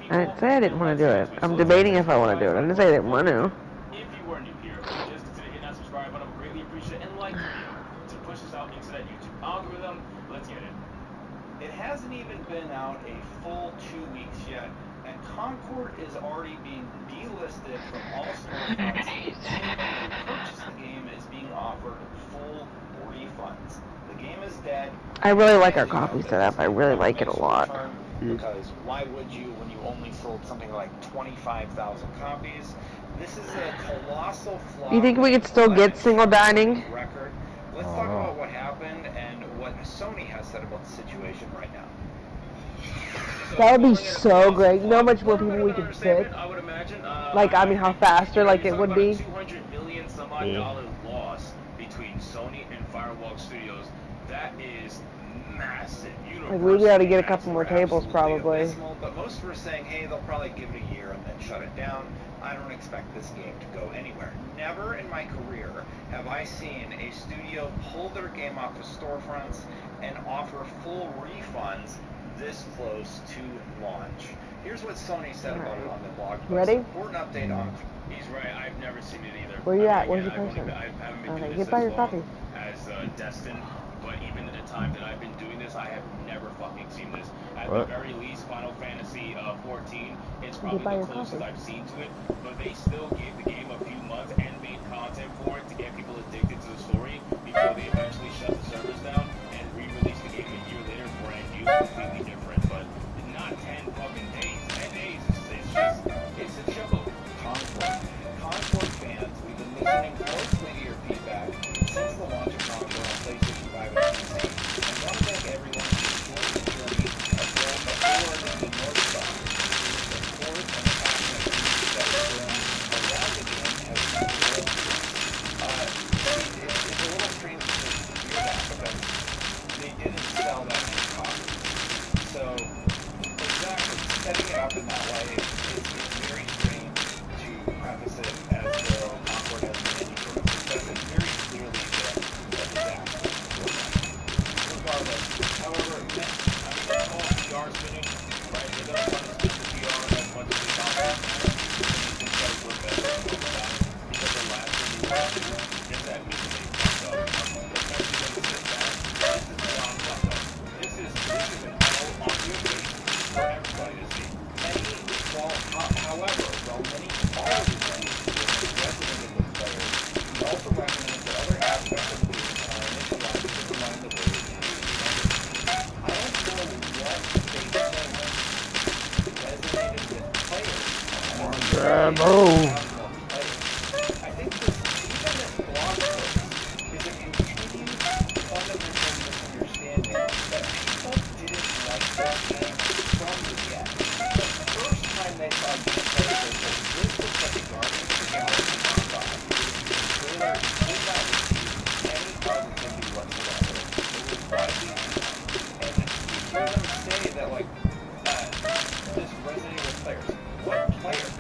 I didn't say I didn't want to do it. I'm debating if I want to do it. I didn't say I didn't want to. If you were new here, just consider hitting that subscribe button. I would greatly appreciate it, and like the video to push us out into that YouTube algorithm. Let's get it. It hasn't even been out a full 2 weeks yet, and Concord is already being delisted from all storefronts. Anyone who purchased the game is being offered full refunds. The game is dead. I really like our coffee setup. I really like it a lot. Because why would you when you only sold something like 25,000 copies? This is a colossal flop. You think we could still get single dining? Record. Let's talk about what happened and what Sony has said about the situation right now. That would be so great. You know how much more people we could fit? I would imagine. Like, I mean, how faster, like, it would be? $200 million some odd dollar loss between Sony and Firewalk Studios. That is massive. Like, we'd be able to get a couple more tables, probably. But most were saying, hey, they'll probably give it a year and then shut it down. I don't expect this game to go anywhere. Never in my career have I seen a studio pull their game off the storefronts and offer full refunds this close to launch. Here's what Sony said about it on the blog post. Ready? Important update on. He's right. I've never seen it either. Where you at? Where's your person? person? I haven't been Okay, doing get this by as your long coffee. As Destin, but even in the time that I've been doing this, I have never fucking seen this. At What? the very least, Final Fantasy 14, it's probably by the your closest coffee. I've seen to it. But they still gave the game a few months and made content for it to get people addicted to the story before they eventually shut the servers down and re-released the game a year later, brand new, completely different. But not 10 fucking days. 10 days is just, it's a joke. Concord fans, we've been listening closely to your feedback since the launch of Concord on PlayStation 5 and PC, and want to thank everyone who enjoyed the journey of going before the North Star. The support and the passion that has grown around the game has been real. It's a little strange to hear that because they didn't sell that many copies. So Yeah, move. I think this, even this blog post is a continued fundamental misunderstanding that people didn't like this game from the get. The first time they saw gameplay, they said, this looks like a Guardians of the Galaxy knockoff. The trailer did not receive any positivity whatsoever. It was widely panned. And you hear them say that, like, this Resident Evil players. What players?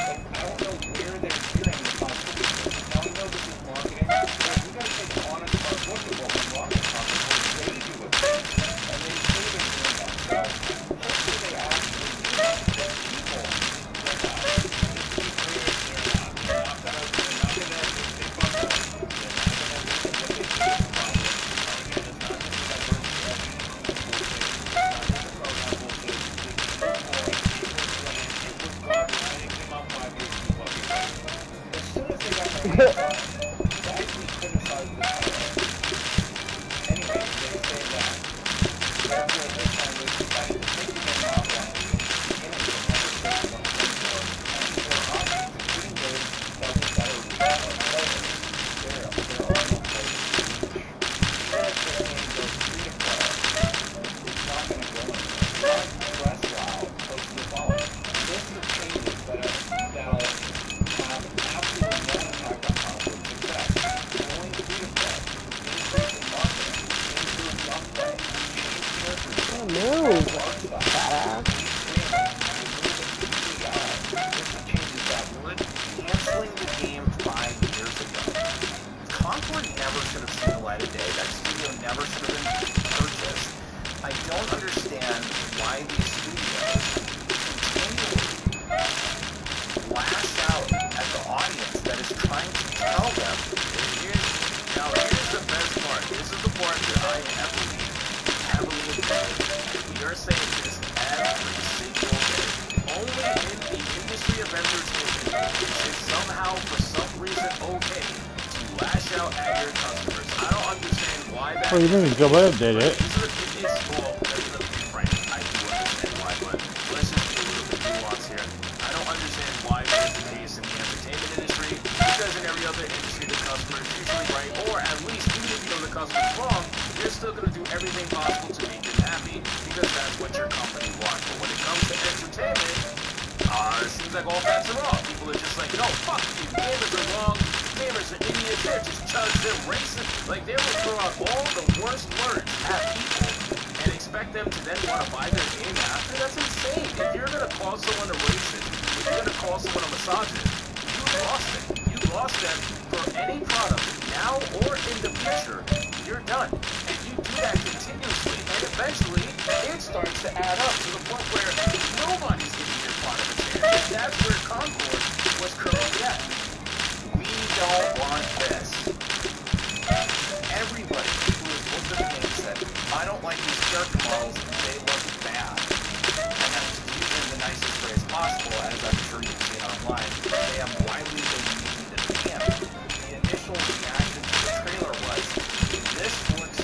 Like, I don't know where they're hearing the positivity. Now, we know this is marketing, but we gotta take an honest hard look at what Rocket Talk and what they do with things. And they say they're doing that. So, hopefully they actually do that. Because people, they're not. Just be clear, they're not. They're not gonna just they fuck up. They're not gonna listen to what they think is a problem. Again, it's not just about versus bullshit. It's not just about that bullshit. As soon as they got their hands on it, widely criticized the title. Anyway, they say that. Therefore, this time they decided to take the game offline, beginning to conversations on Facebook, and explore options, including those that would better reach more players. There are no players to reach. Even if this game goes free to play, it's not going to go anywhere. Press Wow posted the following. List of changes that'll have absolutely no impact on console success. Going free to play, increase in marketing, improve gameplay, change character design, Move, art style, badass. This is changes that would canceling the game 5 years ago. Concord never should have seen the light of day. That studio never should have been purchased. I don't understand why these studios continually lash out at the audience that is trying to tell them. Here's the best part. This is the part that I heavily agree with. We are saying this every single day. Only in the industry of entertainment is it somehow, for some reason, okay to lash out at your customers. I don't understand why that Well, you mean Joe Biden did it? Right, I do understand why, but let's just be a little bit nuanced here. I don't understand why that is the case in the entertainment industry, because in every other industry, the customer is usually right, or at least even if you know the customer's wrong, you're still going to do everything possible to make them happy, because that's what your company wants. But when it comes to entertainment, it seems like all bets are off. People are just like, no, fuck you, gamers are wrong, gamers are idiots, they're just chuds, they're racist. Like, they will throw out all the worst words at people and expect them to then want to buy their game after. That's insane. If you're going to call someone a racist, if you're going to call someone a misogynist, you lost it. You lost them for any product, now or in the future. You're done. And you do that continuously, and eventually it starts to add up to the point where nobody's giving your product a chance. And that's where Concord was currently at. We don't want this. Everybody who has looked at the game said, I don't like these character models, they look bad. And that's using the nicest phrase possible, as I'm sure you've seen online. They have widely been used in the camp. The initial reaction to the trailer was, this looks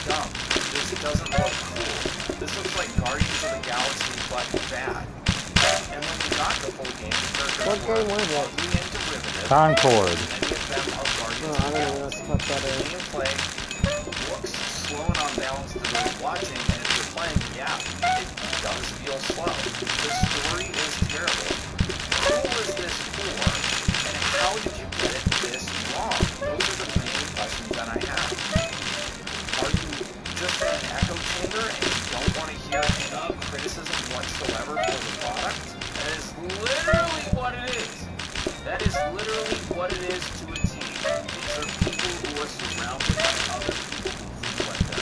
dumb. This doesn't look cool. This looks like Guardians of the Galaxy, but bad. And when we got the full game, the characters were ugly and derivative. Concord. Many of them of Guardians of the Galaxy. Gameplay looks slow and unbalanced to those watching, and if you're playing, yeah, it does feel slow. The story is terrible. Who was this for, and how did you get it this wrong? Those are the main questions that I have. Are you just in an echo chamber and you don't want to hear any criticism whatsoever for the product? That is literally what it is. That is literally what it is to a T. These are people who are surrounded by other people who think like them,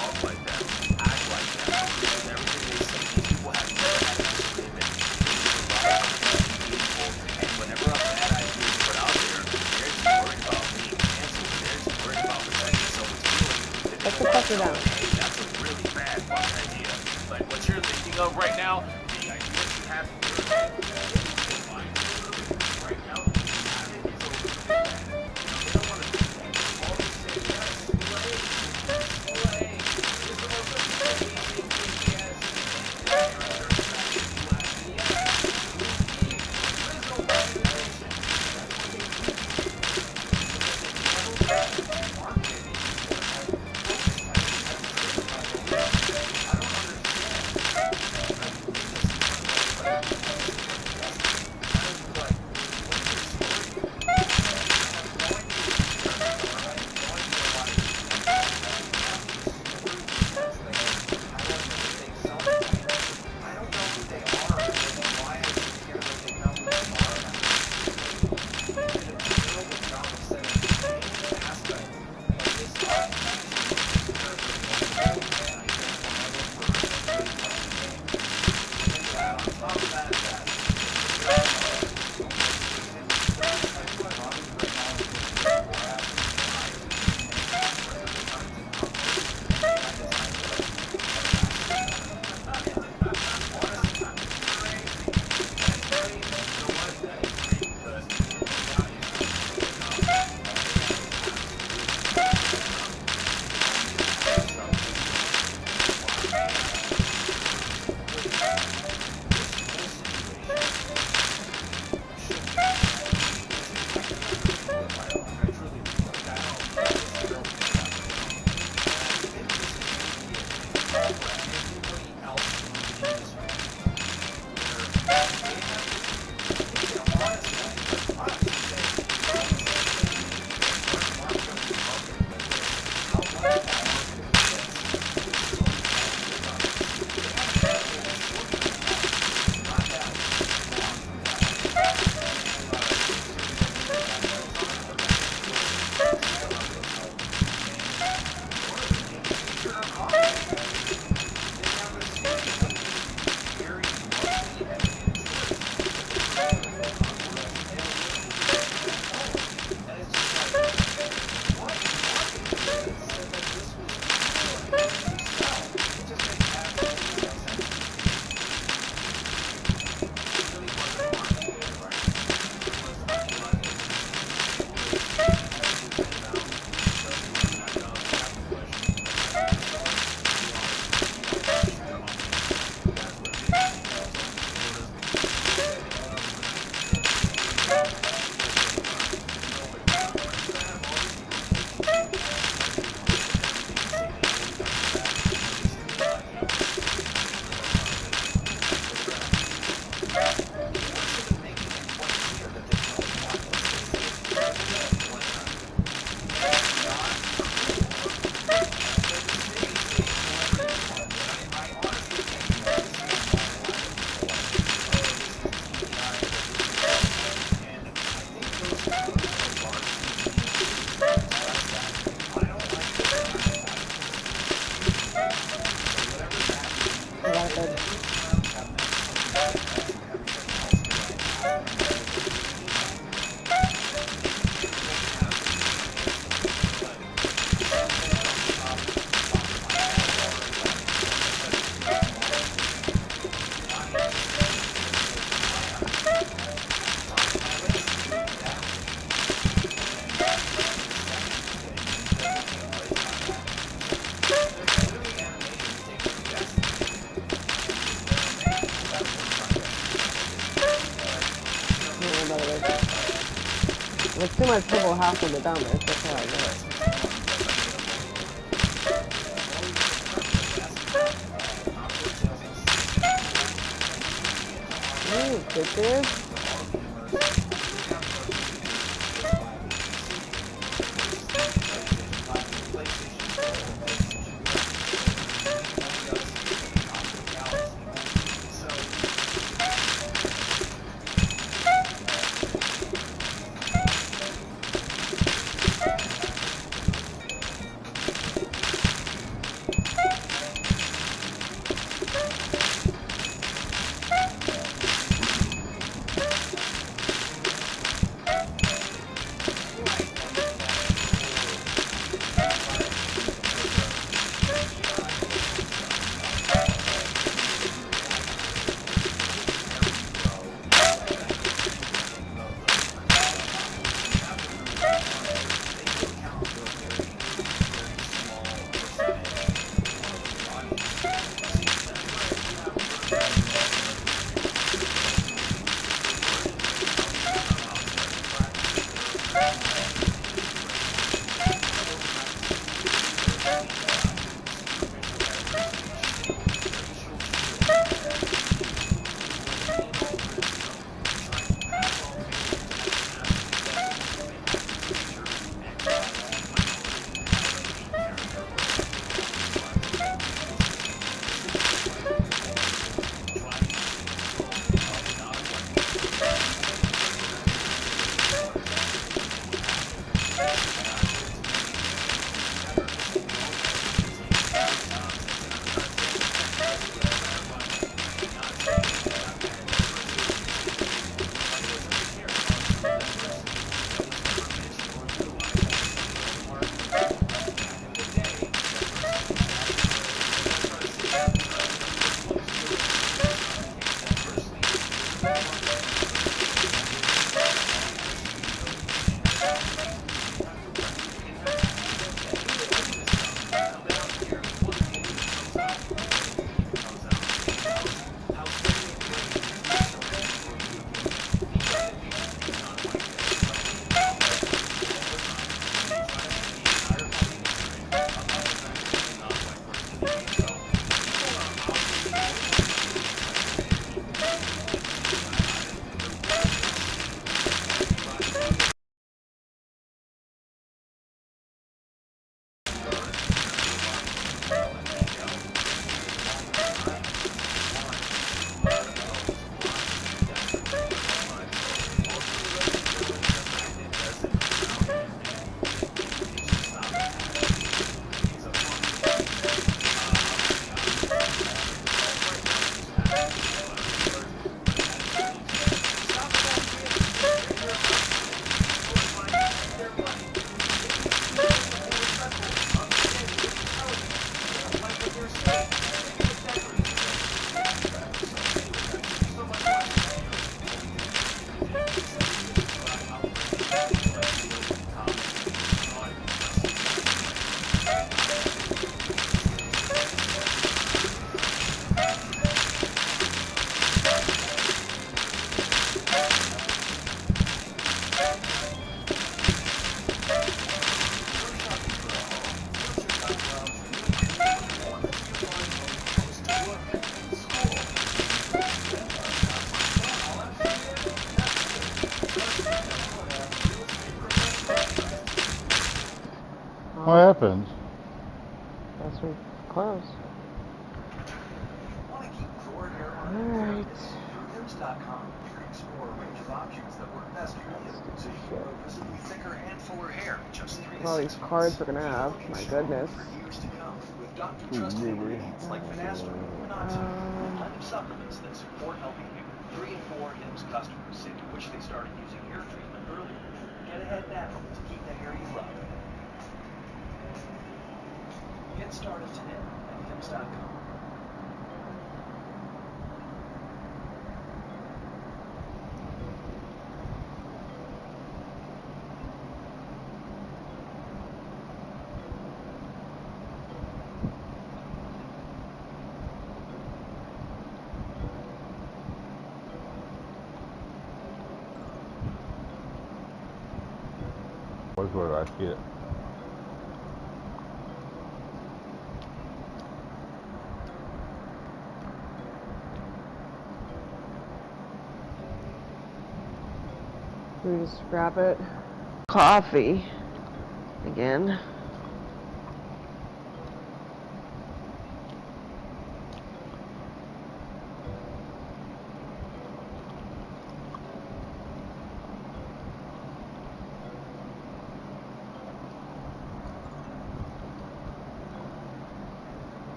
talk like them, act like them, because everything they say, these people have never had an agreement. They live a lot of people, and whenever a bad idea is put out there, they're just worried about being canceled. They're just worried about protecting someone's feelings. Let's put that down. Hey, that's a really bad fucking idea. Like what you're thinking of right now, the idea you have in your head, right now, It's too much trouble half to get down there, so that's how I get it. Ooh, bitches. What happened? Guess we closed. Alright. News.com. You can explore a range of options that work best for you, so you can grow visibly thicker and fuller hair in just 3 to 6 All these months. cards we're gonna have. My goodness. For years to come, with doctor-trusted ingredients like finasteride and Renata, a blend of supplements that support healthy hair. 3 in 4 Hims customers say head now to keep the Harry's up. Get started today at films.com. Where's where I see it? We just grab it. Coffee. Again.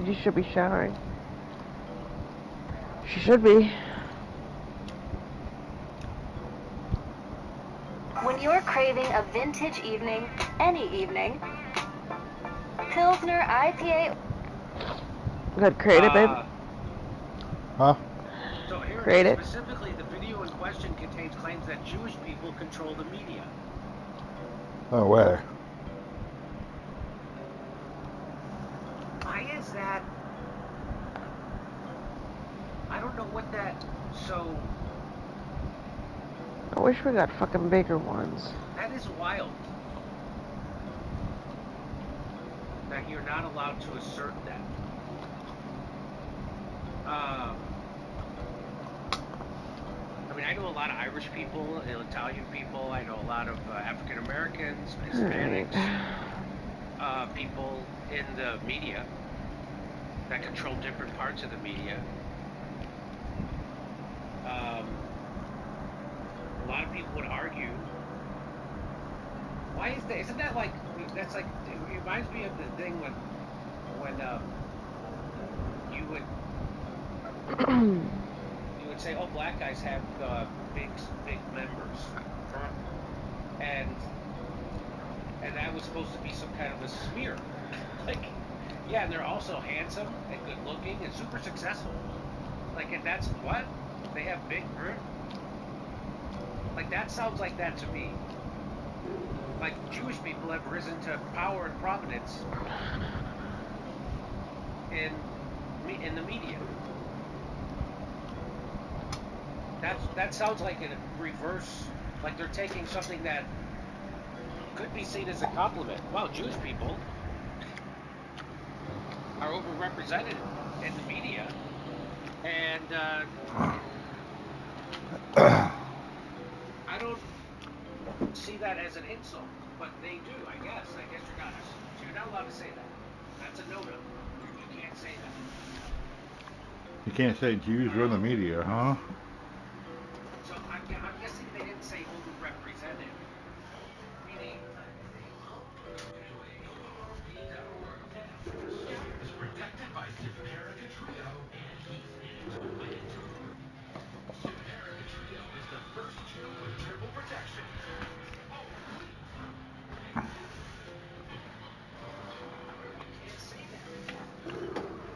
You should be showering. She should be. When you're craving a vintage evening, any evening, Pilsner IPA. Good, create it, babe. Huh? So here, Create it. specifically, the video in question contains claims that Jewish people control the media. No way. Why is that? I don't know what that. So I wish we got fucking bigger ones. that is wild. That you're not allowed to assert that. I mean, I know a lot of Irish people, Italian people. I know a lot of African Americans, Hispanics, people in the media that control different parts of the media. A lot of people would argue. Why is that? Isn't that like that's like? It reminds me of the thing when you would say, oh, black guys have big members, and that was supposed to be some kind of a smear. Like, yeah, and they're also handsome and good looking and super successful. Like, and that's what they have big. Like, that sounds like that to me. Like, Jewish people have risen to power and prominence in the media. That sounds like a reverse, like they're taking something that could be seen as a compliment. Wow, Jewish people are overrepresented in the media, and I don't see that as an insult, but they do, I guess. I guess you're not allowed to say that. That's a no-no. You can't say that. You can't say Jews run the media, huh? So I'm guessing they didn't say overrepresented. Meaning, protected by Simparica Trio and Heath Mix Wind. Simparica Trio is the first chew with triple protection.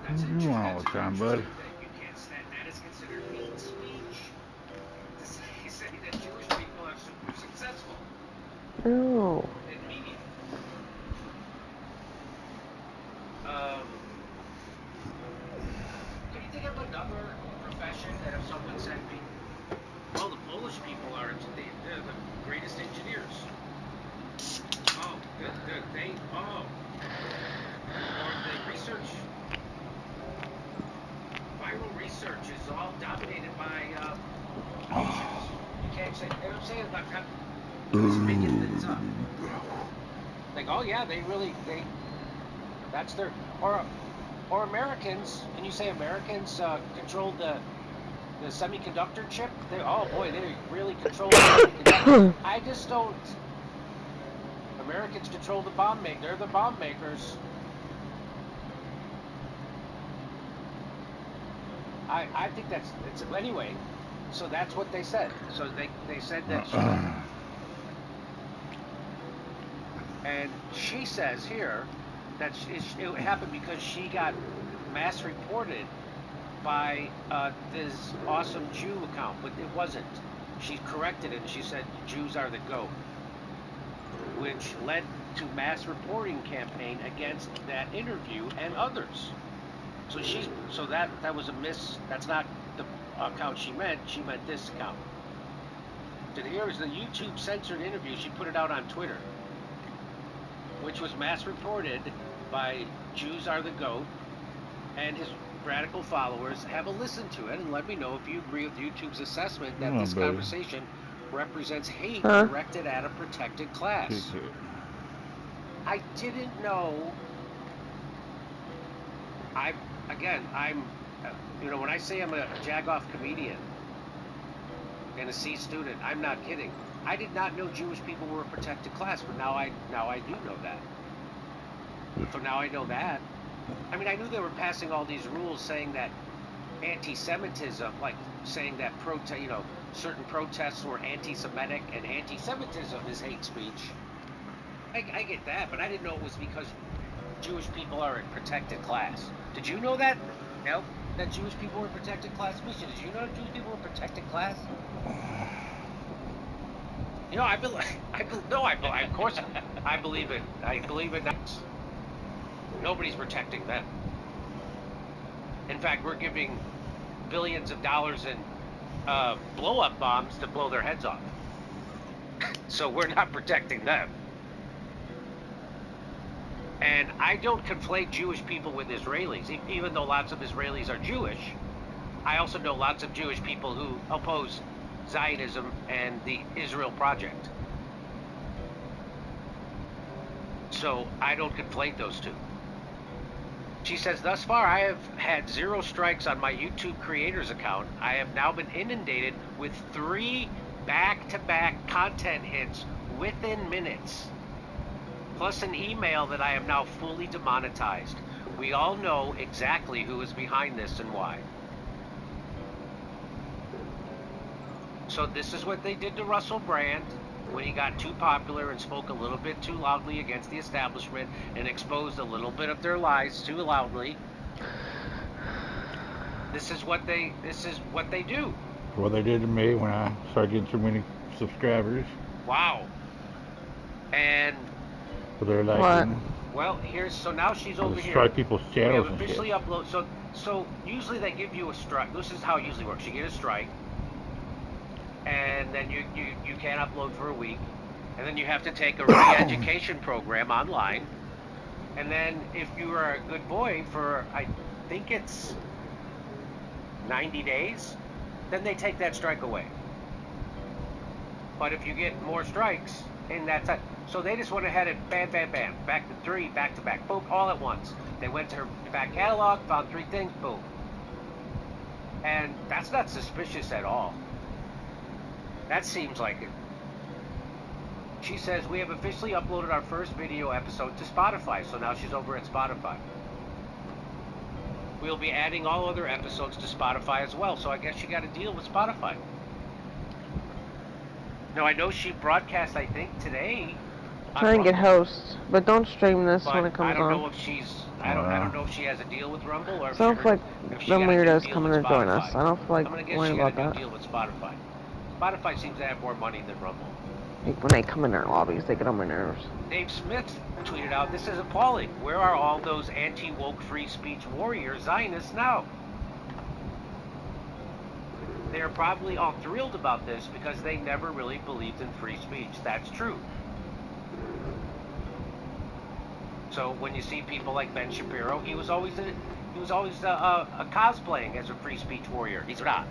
That's What do you want all the time, bud? you can't stand that is considered hate speech. To say that Jewish people are super successful No. in media. Can you think of another profession that if someone said, well, the Polish people are they're the greatest engineers. Oh, or the research. Viral research is all dominant. Just making things up. Like, oh yeah, they that's their, or Americans, and you say Americans controlled the semiconductor chip? Oh boy, they really control the semiconductor. I just don't. Americans control the bomb maker. They're the bomb makers. I think it's anyway. So that's what they said. So they said that and she says here that it happened because she got mass reported by this awesome Jew account, but it wasn't. She corrected it and she said Jews are the GOAT, which led to mass reporting campaign against that interview and others. So that was a miss. That's not the account she meant. She meant this account. And here's the YouTube censored interview. She put it out on Twitter, which was mass reported by Jews Are the GOAT, and his radical followers. Have a listen to it and let me know if you agree with YouTube's assessment that this conversation represents hate directed at a protected class. I didn't know. I'm when I say I'm a jagoff comedian and a C student, I'm not kidding. I did not know Jewish people were a protected class, but now I do know that. So now I know that. I mean, I knew they were passing all these rules saying that anti-Semitism, like saying that certain protests were anti-Semitic and anti-Semitism is hate speech. I get that, but I didn't know it was because Jewish people are a protected class. Did you know that? No, that Jewish people were a protected class. Misha, did you know that Jewish people were a protected class? Of course, I believe it. I believe it. Nobody's protecting them. In fact, we're giving billions of dollars in blow-up bombs to blow their heads off. So we're not protecting them. And I don't conflate Jewish people with Israelis, even though lots of Israelis are Jewish. I also know lots of Jewish people who oppose Zionism and the Israel Project. So I don't conflate those two. She says, thus far I have had 0 strikes on my YouTube creators account. I have now been inundated with 3 back-to-back content hits within minutes, plus an email that I am now fully demonetized. We all know exactly who is behind this and why. So this is what they did to Russell Brand when he got too popular and spoke a little bit too loudly against the establishment and exposed a little bit of their lies too loudly. This is what they do. What they did to me when I started getting so many subscribers. Wow. And so they're like, well, so now she's over here. Strike people's channels. We have officially upload. So usually they give you a strike. This is how it usually works. You get a strike, and then you can't upload for a week, and then you have to take a re-education program online, and then if you are a good boy for, I think it's 90 days, then they take that strike away. But if you get more strikes in that time, so they just went ahead and bam, bam, bam, back to 3, back to back, boom, all at once. They went to her back catalog, found 3 things, boom. And that's not suspicious at all. That seems like it. She says, we have officially uploaded our first video episode to Spotify, so now she's over at Spotify. We'll be adding all other episodes to Spotify as well, so I guess she got a deal with Spotify. Now, I know she broadcast, I think, today. Try and get hosts, but don't stream this when it comes on. I don't know if she's... I don't know if she has a deal with Rumble or if I don't feel like them weirdos coming to join us. I don't feel like worrying about that. Deal with Spotify. Spotify seems to have more money than Rumble. Like when they come in their lobbies, they get on my nerves. Dave Smith tweeted out, this is appalling. Where are all those anti-woke free speech warrior Zionists now? They are probably all thrilled about this because they never really believed in free speech. That's true. So when you see people like Ben Shapiro, he was always cosplaying as a free speech warrior. He's not.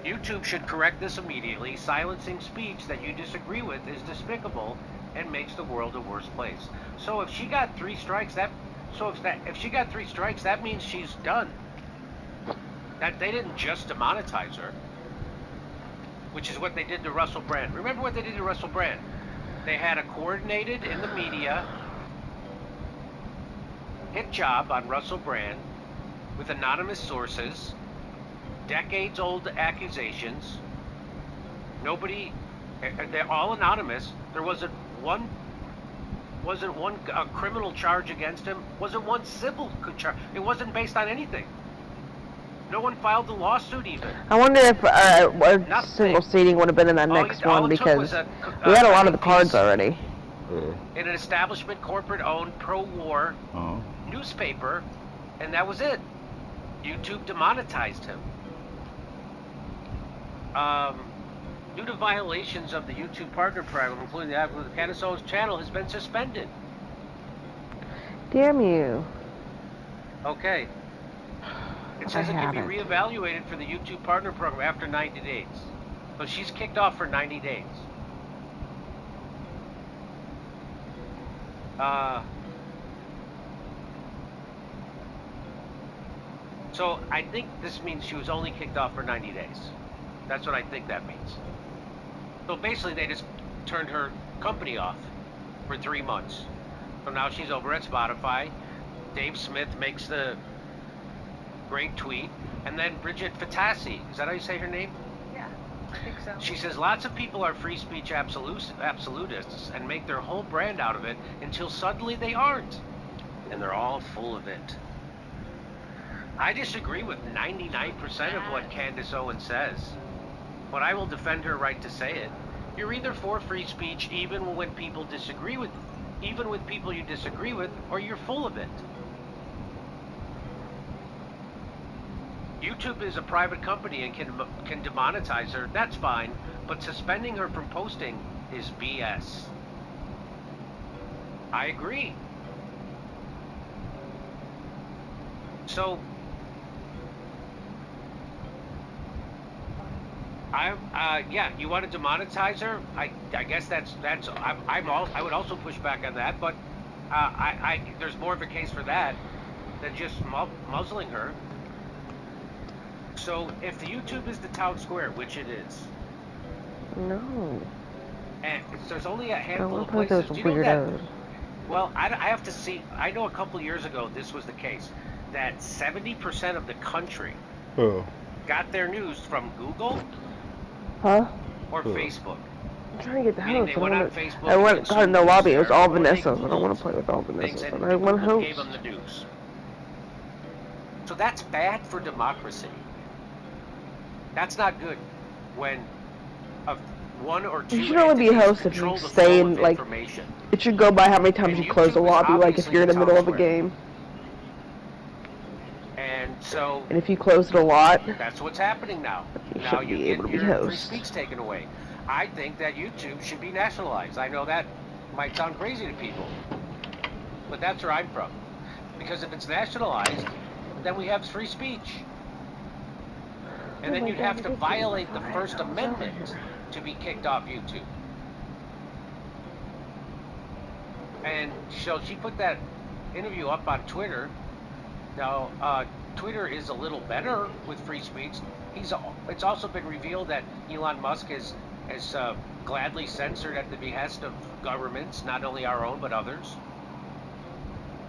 YouTube should correct this immediately. Silencing speech that you disagree with is despicable and makes the world a worse place. So if she got 3 strikes, if she got 3 strikes, that means she's done. That they didn't just demonetize her, which is what they did to Russell Brand. Remember what they did to Russell Brand? They had a coordinated in the media hit job on Russell Brand with anonymous sources, decades-old accusations. Nobody, they're all anonymous. There wasn't one criminal charge against him. Wasn't one civil charge. It wasn't based on anything. No one filed a lawsuit even. I wonder if single seating would have been in that next one, because we had a lot of the cards already. In an establishment, corporate-owned, pro-war newspaper, and that was it. YouTube demonetized him. Due to violations of the YouTube partner program, including the Candace's channel, has been suspended. Damn you. Okay. It says it can be reevaluated for the YouTube partner program after 90 days. So she's kicked off for 90 days. So I think this means she was only kicked off for 90 days. That's what I think that means. So basically they just turned her company off for 3 months. So now she's over at Spotify. Dave Smith makes the great tweet. And then Bridget Fatassi, is that how you say her name? Yeah, I think so. She says lots of people are free speech absolutists and make their whole brand out of it until suddenly they aren't. And they're all full of it. I disagree with 99% of what Candace Owens says, but I will defend her right to say it. You're either for free speech even with people you disagree with, or you're full of it. YouTube is a private company and can demonetize her. That's fine, but suspending her from posting is BS. I agree. So yeah, you want to demonetize her? I guess I would also push back on that, but there's more of a case for that than just muzzling her. So if the YouTube is the town square, which it is, no, and there's only a handful of places. Do you know that? Well, I have to see. I know a couple years ago this was the case, that 70% of the country got their news from Google or Facebook. I'm trying to get the host. They went on Facebook. I went in the lobby. It was all Vanessa's. I don't want to play with all Vanessa's. And I went host. Gave them the news. So that's bad for democracy. That's not good when one or two. You should only be a host if you stay in, like, it should go by how many times you close the lobby, like if you're in the middle of a game. And so. And if you close it a lot. That's what's happening now. Now you get your free speech taken away. I think that YouTube should be nationalized. I know that might sound crazy to people, but that's where I'm from. Because if it's nationalized, then we have free speech. And then you'd have to violate the First Amendment to be kicked off YouTube. And so she put that interview up on Twitter. Now, Twitter is a little better with free speech. It's also been revealed that Elon Musk has gladly censored at the behest of governments, not only our own but others.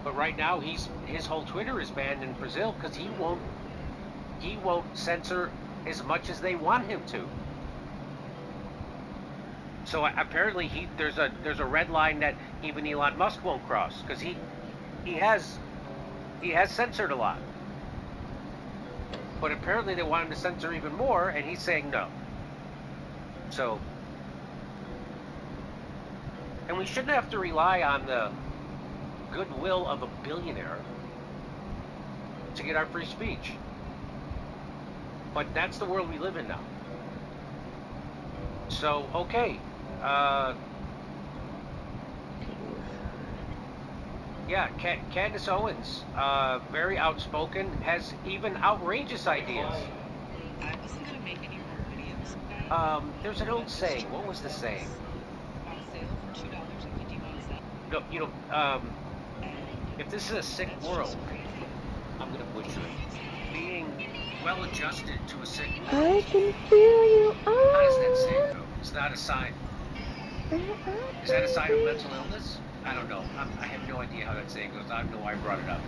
But right now, his whole Twitter is banned in Brazil because he won't censor as much as they want him to. So apparently there's a red line that even Elon Musk won't cross because he has censored a lot. But apparently they want him to censor even more, and he's saying no. So, and we shouldn't have to rely on the goodwill of a billionaire to get our free speech. But that's the world we live in now. So, okay. Yeah, Candace Owens, very outspoken, has even outrageous ideas. I wasn't going to make any more There's an old saying. What was the saying? No, if this is a sick world, I'm gonna butcher it. Being well adjusted to a sick world. I can feel you. How does that saying go? It's not a sign. Is that a sign of mental illness? I don't know. I have no idea how that saying goes. I don't know why I brought it up.